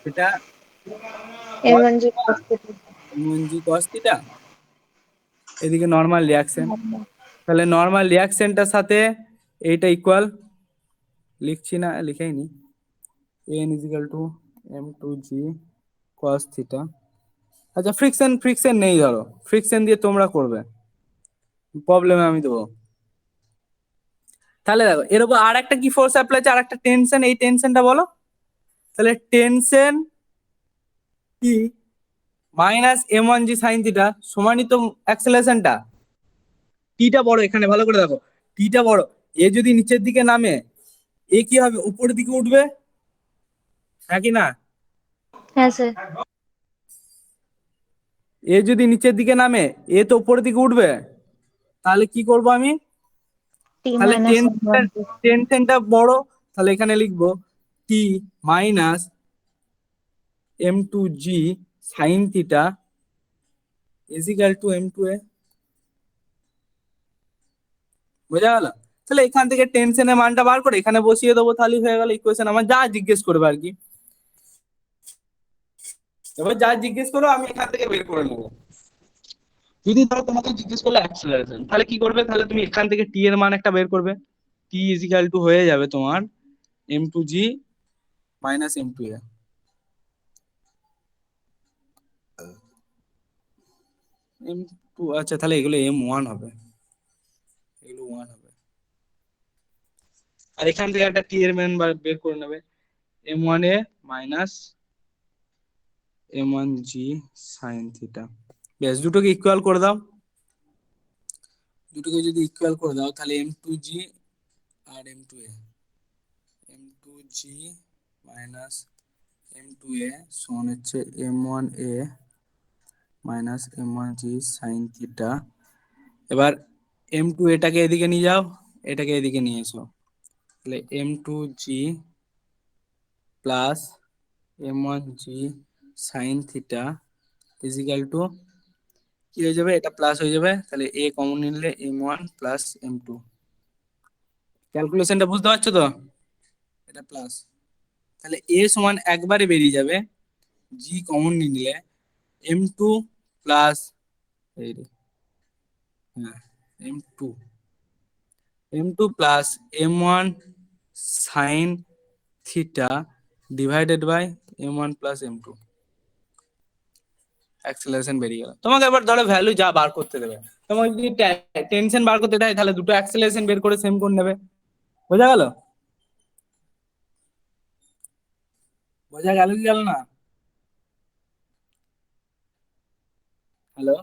এটা M1G cos theta। M1G cos theta, এদিকে নর্মাল রিয়াকশন। তাহলে নর্মাল রিয়াকশনটার সাথে এইটা ইকুয়াল, লিখছি না, লিখেই নি, n is equal to M2G cos theta. আচ্ছা ফ্রিকশন নেই, ধরো ফ্রিকশন দিয়ে তোমরা করবে, প্রবলেমে আমি দেবো। তাহলে দেখো এর উপর আর একটা কি ফোর্স অ্যাপ্লাই আছে, আর একটা টেনশন, এই টেনশনটা বলো। তাহলে টেনশন কি মাইনাস M1G সাইন থিটা সমানই তো অ্যাক্সেলারেশনটা। টিটা বড়, এখানে ভালো করে দেখো, টিটা বড়। এ যদি নিচের দিকে নামে, এ কি হবে, উপরের দিকে উঠবে, হ্যাঁ কি না? হ্যাঁ স্যার। এ যদি নিচের দিকে নামে, এ তো উপরের দিকে উঠবে। তাহলে কি করব আমি, T তাহলে minus M1G। টেনশনটা বড়, তাহলে এখানে লিখবো T minus M2G sine theta is equal to M2A। বোঝা গেল? তাহলে এখান থেকে টেনশনের মানটা বার করে এখানে বসিয়ে দেবো, তাহলে হয়ে গেল ইকুয়েশন। আমার যা জিজ্ঞেস করবে আর কি, এবার যা জিজ্ঞেস করো আমি এখান থেকে বের করে নেবো। যদি ধরো তোমাকে জিজ্ঞেস করলো অ্যাক্সেলারেশন, তাহলে কি করবে, তাহলে তুমি এখান থেকে টি এর মান একটা বের করবে। টি ইজিক্যাল টু হয়ে যাবে তোমার M2G মাইনাস M2A। M2, আচ্ছা তাহলে এগুলো M1 হবে, এগুলো 1 হবে। আর এখান থেকে একটা টি এর মান বের করে নেবে, M1A minus M1G sine theta. বেশ, দুটোকে ইকুয়াল করে দাও। দুটোকে যদি ইকুয়াল করে দাও তাহলে M2G আর M2A, M2G মাইনাস M2A সমান হচ্ছে M1A minus M1G sine theta. এবার M2 এটাকে এদিকে নিয়ে যাও, এটাকে এদিকে নিয়ে এসো, তাহলে M2G plus M1G sine theta is equal to কি হয়ে যাবে, এটা প্লাস হয়ে যাবে, তাহলে এ কমন নিলে M1 প্লাস M2। ক্যালকুলেশনটা বুঝতে পারছো তো, এটা প্লাস, তাহলে এ সমান একবারে বেরিয়ে যাবে, জি কমন নিলে M2 প্লাস এই রে, হ্যাঁ M2, M2 plus M1 sine theta divided by M1 plus M2। Acceleration বেরিয়ে গেল। তোমাকে এবার ধরো ভ্যালু যা বার করতে দেবে, তোমাকে যদি টেনশন বার করতে দেয় তাহলে দুটো অ্যাক্সেলারেশন বের করে সেম করে নেবে। বোঝা গেল? বোঝা গেল কি গেল না? হ্যালো,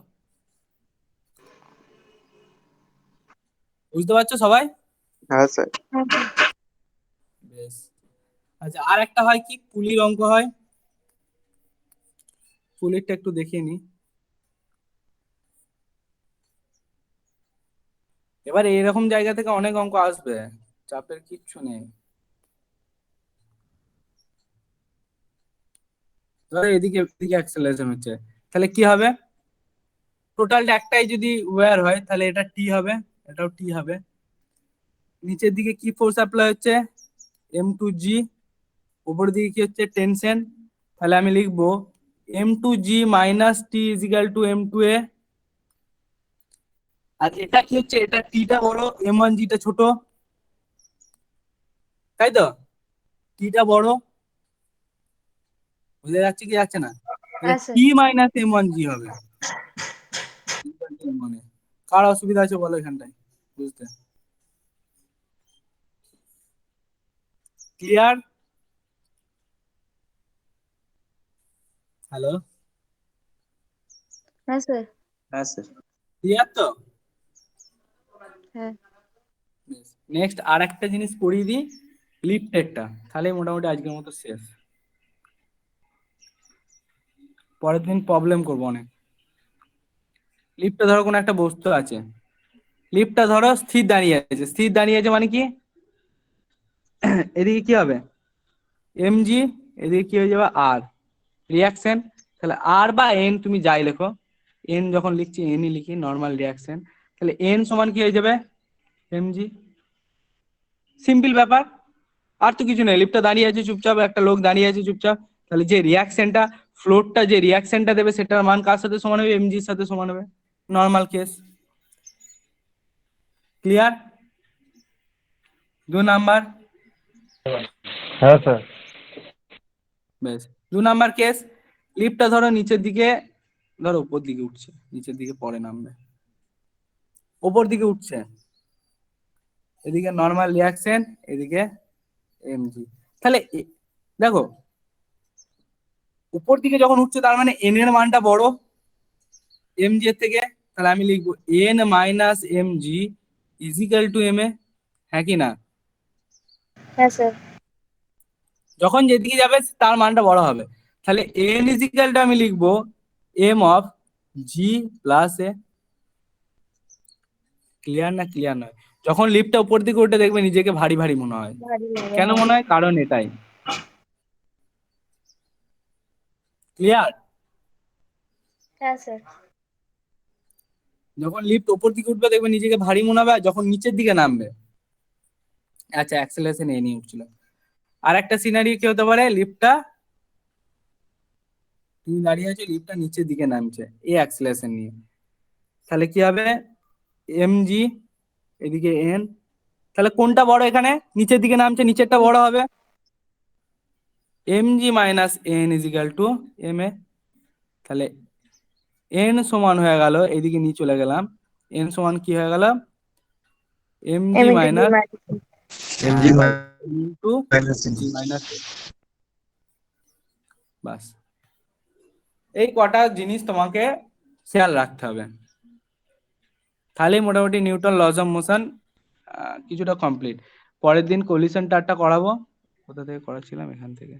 বুঝতে পারছো সবাই? হ্যাঁ স্যার। বেশ, আচ্ছা আর একটা হয় কি, পুলির অঙ্ক হয়, পুলিরটা একটু দেখিয়ে নি। এবার এরকম জায়গা থেকে অনেক অঙ্ক আসবে, চাপের কিচ্ছু নেই। ধরো এদিকে এদিকে অ্যাক্সেলারেশন হচ্ছে, তাহলে কি হবে, টোটালটা একটাই যদি ওয়্যার হয় তাহলে এটা টি হবে, এটাও টি হবে। নিচের দিকে কি ফোর্স অ্যাপ্লাই হচ্ছে, M2G, উপরের দিকে কি হচ্ছে, টেনশন। তাহলে আমি লিখবো M2G minus T is equal two M2A। আর এটা কি হচ্ছে, এটা টিটা বড়, M1G টা ছোট, তাই তো? টিটা বড়, বুঝা যাচ্ছে কি যাচ্ছে না? হ্যাঁ স্যার। টি মাইনাস M1G হবে। মানে কার অসুবিধা আছে বলো এখানটায় বুঝতে? ক্লিয়ার? হ্যালো, হ্যাঁ স্যার। হ্যাঁ স্যার। ক্লিয়ার তো? হ্যাঁ। নেক্সট আর একটা জিনিস পড়িয়ে দিই, লিফটেরটা, তাহলে মোটামুটি আজকের মতো শেষ। পরের দিন প্রবলেম করবো অনেক। লিফটে ধরো কোনো একটা বস্তু আছে, লিফটটা ধরো স্থির দাঁড়িয়ে আছে, স্থির দাঁড়িয়ে আছে মানে কি, এদিকে কি হবে, mg, এদিকে কি হয়ে যাবে আর, রিয়াকশন। তাহলে আর বা এন তুমি যাই লেখো, এন যখন লিখছি এনই লিখি, নর্মাল রিয়াকশন, তাহলে এন সমান কি হয়ে যাবে, mg। সিম্পল ব্যাপার, আর তো কিছু নেই। লিফটটা দাঁড়িয়ে আছে চুপচাপ, একটা লোক দাঁড়িয়ে আছে চুপচাপ, তাহলে যে রিয়াকশনটা, ফ্লোটটা যে রিয়াকশনটা দেবে সেটার মান কার সাথে সমান হবে, mg এর সাথে সমান হবে, নর্মাল কেস। ক্লিয়ার? 2 নাম্বার। হ্যাঁ স্যার। বেশ, 2 নাম্বার কেস, লিফটটা ধরো নিচের দিকে, ধরো উপর দিকে উঠছে, নিচের দিকে পরে নামবে, উপর দিকে উঠছে, এদিকে নর্মাল রিয়াকশন, এদিকে এমজি। তাহলে দেখো উপর দিকে যখন উঠছে তার মানে এন এর মানটা বড় এমজি এর থেকে, তাহলে আমি লিখবো N minus MG is equal to M A, হ্যাঁ কি না? হ্যাঁ স্যার। যখন যেদিকে যাবে তার মানটা বড় হবে, তাহলে এন ইজ ইকাল টু আমি লিখবো m of g plus a. Clear না ক্লিয়ার নয়? যখন লিফটটা উপর দিকে উঠে দেখবে নিজেকে ভারী ভারী মনে হয়, ভারী লাগে, কেন হ্যাঁ। মনে হয়, কারণ এটাই। ক্লিয়ার? হ্যাঁ স্যার। যখন লিফট উপর দিকে উঠবে দেখবে নিজেকে ভারী মনে হবে, আর যখন নিচের দিকে নামবে, আচ্ছা অ্যাক্সেলারেশন এ নিয়ে উঠছিল। আর একটা সিনারি কি হতে পারে, লিফটটা তুমি দাঁড়িয়ে আছো, লিফটটা নিচের দিকে নামছে এই অ্যাক্সেলারেশন নিয়ে, তাহলে কি হবে, এমজি এদিকে এন, তাহলে কোনটা বড় এখানে, নিচের দিকে নামছে, নিচেরটা বড় হবে, MG minus N is equal to M এ। তাহলে এন সমান হয়ে গেল, এদিকে নিয়ে চলে গেলাম, এন সমান কি হয়ে গেল, MG M into G minus minus. MG into minus G minus. বাস, এই কটা জিনিস তোমাকে খেয়াল রাখতে হবে, তাহলেই মোটামুটি নিউটন লজ অফ মোশন কিছুটা কমপ্লিট। পরের দিন কলিশন টারটা করাবো, কোথা থেকে করাচ্ছিলাম, এখান থেকে।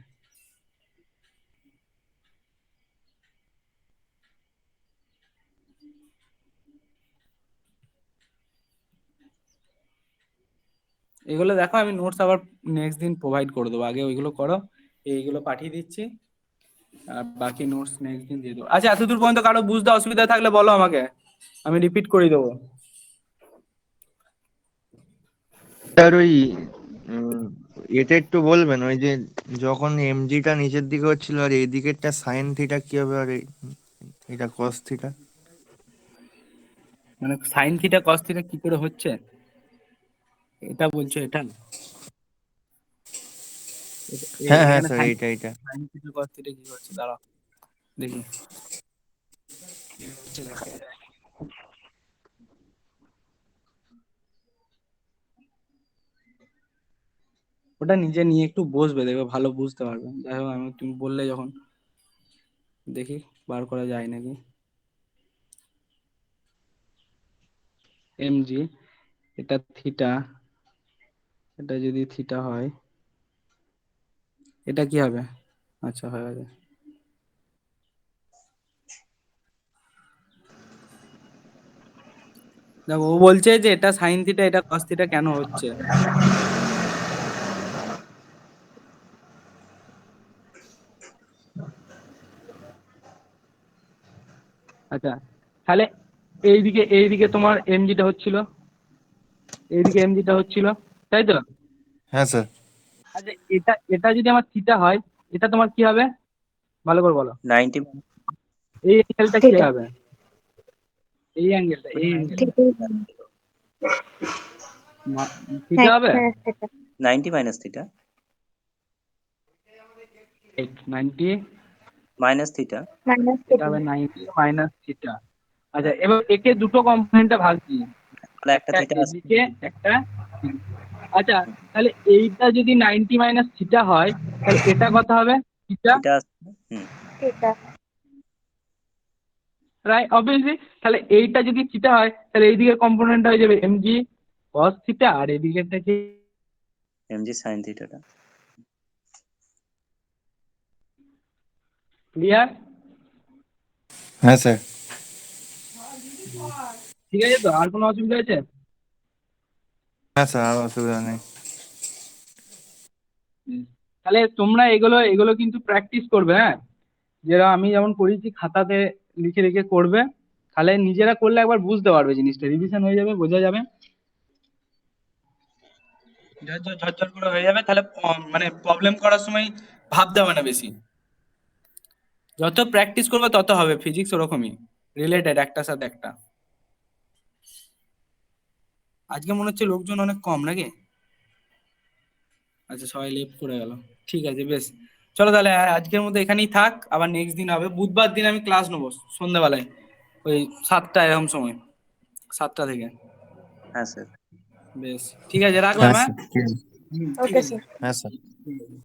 এগুলো দেখো, আমি নোটস আবার নেক্সট দিন প্রোভাইড করে দেবো, আগে ওইগুলো করো, এইগুলো পাঠিয়ে দিচ্ছি, আর বাকি নোটস নেক্সট দিন দিয়ে দেবো। আচ্ছা এতদূর পর্যন্ত কারো বুঝতে অসুবিধা থাকলে বলো আমাকে, আমি রিপিট করে দেবো। স্যার ওই উম, এটা একটু বলবেন, ওই যে যখন এমজিটা নিচের দিকে হচ্ছিল আর এই দিকেরটা সাইন থিটা কি হবে, আর এটা কস থিটা? মানে সাইন থিটা কস থিটা কি করে হচ্ছে এটা বলছো, এটা হ্যাঁ হ্যাঁ এখানে স্যার, সাইন এইটা সাইন থিটা কস থিটা কি হচ্ছে, দাঁড়াও দেখি। ওটা নিজে নিয়ে একটু বসবে, দেখবে ভালো বুঝতে পারবে। যাই হোক, আমি তুমি বললে যখন, দেখি বার করা যায় নাকি। এমজি, এটা থিটা, এটা যদি থিটা হয়, এটা কি হবে, আচ্ছা হয়ে গেছে। দেখো ও বলছে যে এটা সাইন থিটা, এটা কস থিটা কেন হচ্ছে। আচ্ছা, তাহলে এইদিকে তোমার এমজিটা হচ্ছিল, এইদিকে এমজিটা হচ্ছিল, তাই তো? হ্যাঁ স্যার। আচ্ছা, এটা এটা যদি আমার থিটা হয়, এটা তোমার কি হবে? ভালো করে বলো। 90 এই অ্যাঙ্গেলটা কি Theta. হবে? এই অ্যাঙ্গেলটা থিটা হবে? Minus theta. 90 minus theta 90 minus theta Minus এটা হবে theta. 90 minus theta. আচ্ছা, এবার একে দুটো কম্পোনেন্টে ভাগ দিই, তাহলে একটা একটা থিটা আসবে, এদিকে একটা এদিকে। আচ্ছা, তাহলে এইটা যদি 90 মাইনাস থিটা হয়, তাহলে এটা কত হবে? থিটা, থিটা আসবে। Theta. রাইট? অবভিয়াসলি। তাহলে এইটা যদি থিটা হয়, তাহলে এই দিকের কম্পোনেন্ট হয়ে যাবে এমজি কস থিটা, আর এই দিকেরটা কি? এমজি সাইন থিটাটা। ক্লিয়ার? হ্যাঁ স্যার। ঠিক আছে তো? আর কোনো অসুবিধা আছে? হ্যাঁ স্যার, আর অসুবিধা নেই। তাহলে তোমরা এগুলো এগুলো কিন্তু প্র্যাকটিস করবে, হ্যাঁ? যেটা আমি যেমন করেছি, খাতাতে লিখে লিখে করবে, তাহলে নিজেরা করলে একবার বুঝতে পারবে, জিনিসটা রিভিশন হয়ে যাবে, বোঝা যাবে, ঝরঝর ঝরঝর করে হয়ে যাবে। তাহলে মানে প্রবলেম করার সময় ভাবতে হবে না বেশি। যত প্র্যাকটিস করবে তত হবে। ফিজিক্স ওরকমই, রিলেটেড একটার সাথে একটা। আজকে মনে হচ্ছে লোকজন অনেক কম নাকি? আচ্ছা, সবাই লেফট করে গেল। ঠিক আছে, বেশ। চলো তাহলে আজকের মধ্যে এখানেই থাক, আবার নেক্সট দিন হবে। বুধবার দিন আমি ক্লাস নেবো সন্ধ্যাবেলায়, ওই 7টা এরকম সময়, 7টা থেকে। হ্যাঁ স্যার। বেশ, ঠিক আছে, রাখলাম, হ্যাঁ হ্যাঁ? স্যার, ঠিক আছে। ঠিক Okay, আছে। sir. হ্যাঁ স্যার। ঠিক আছে।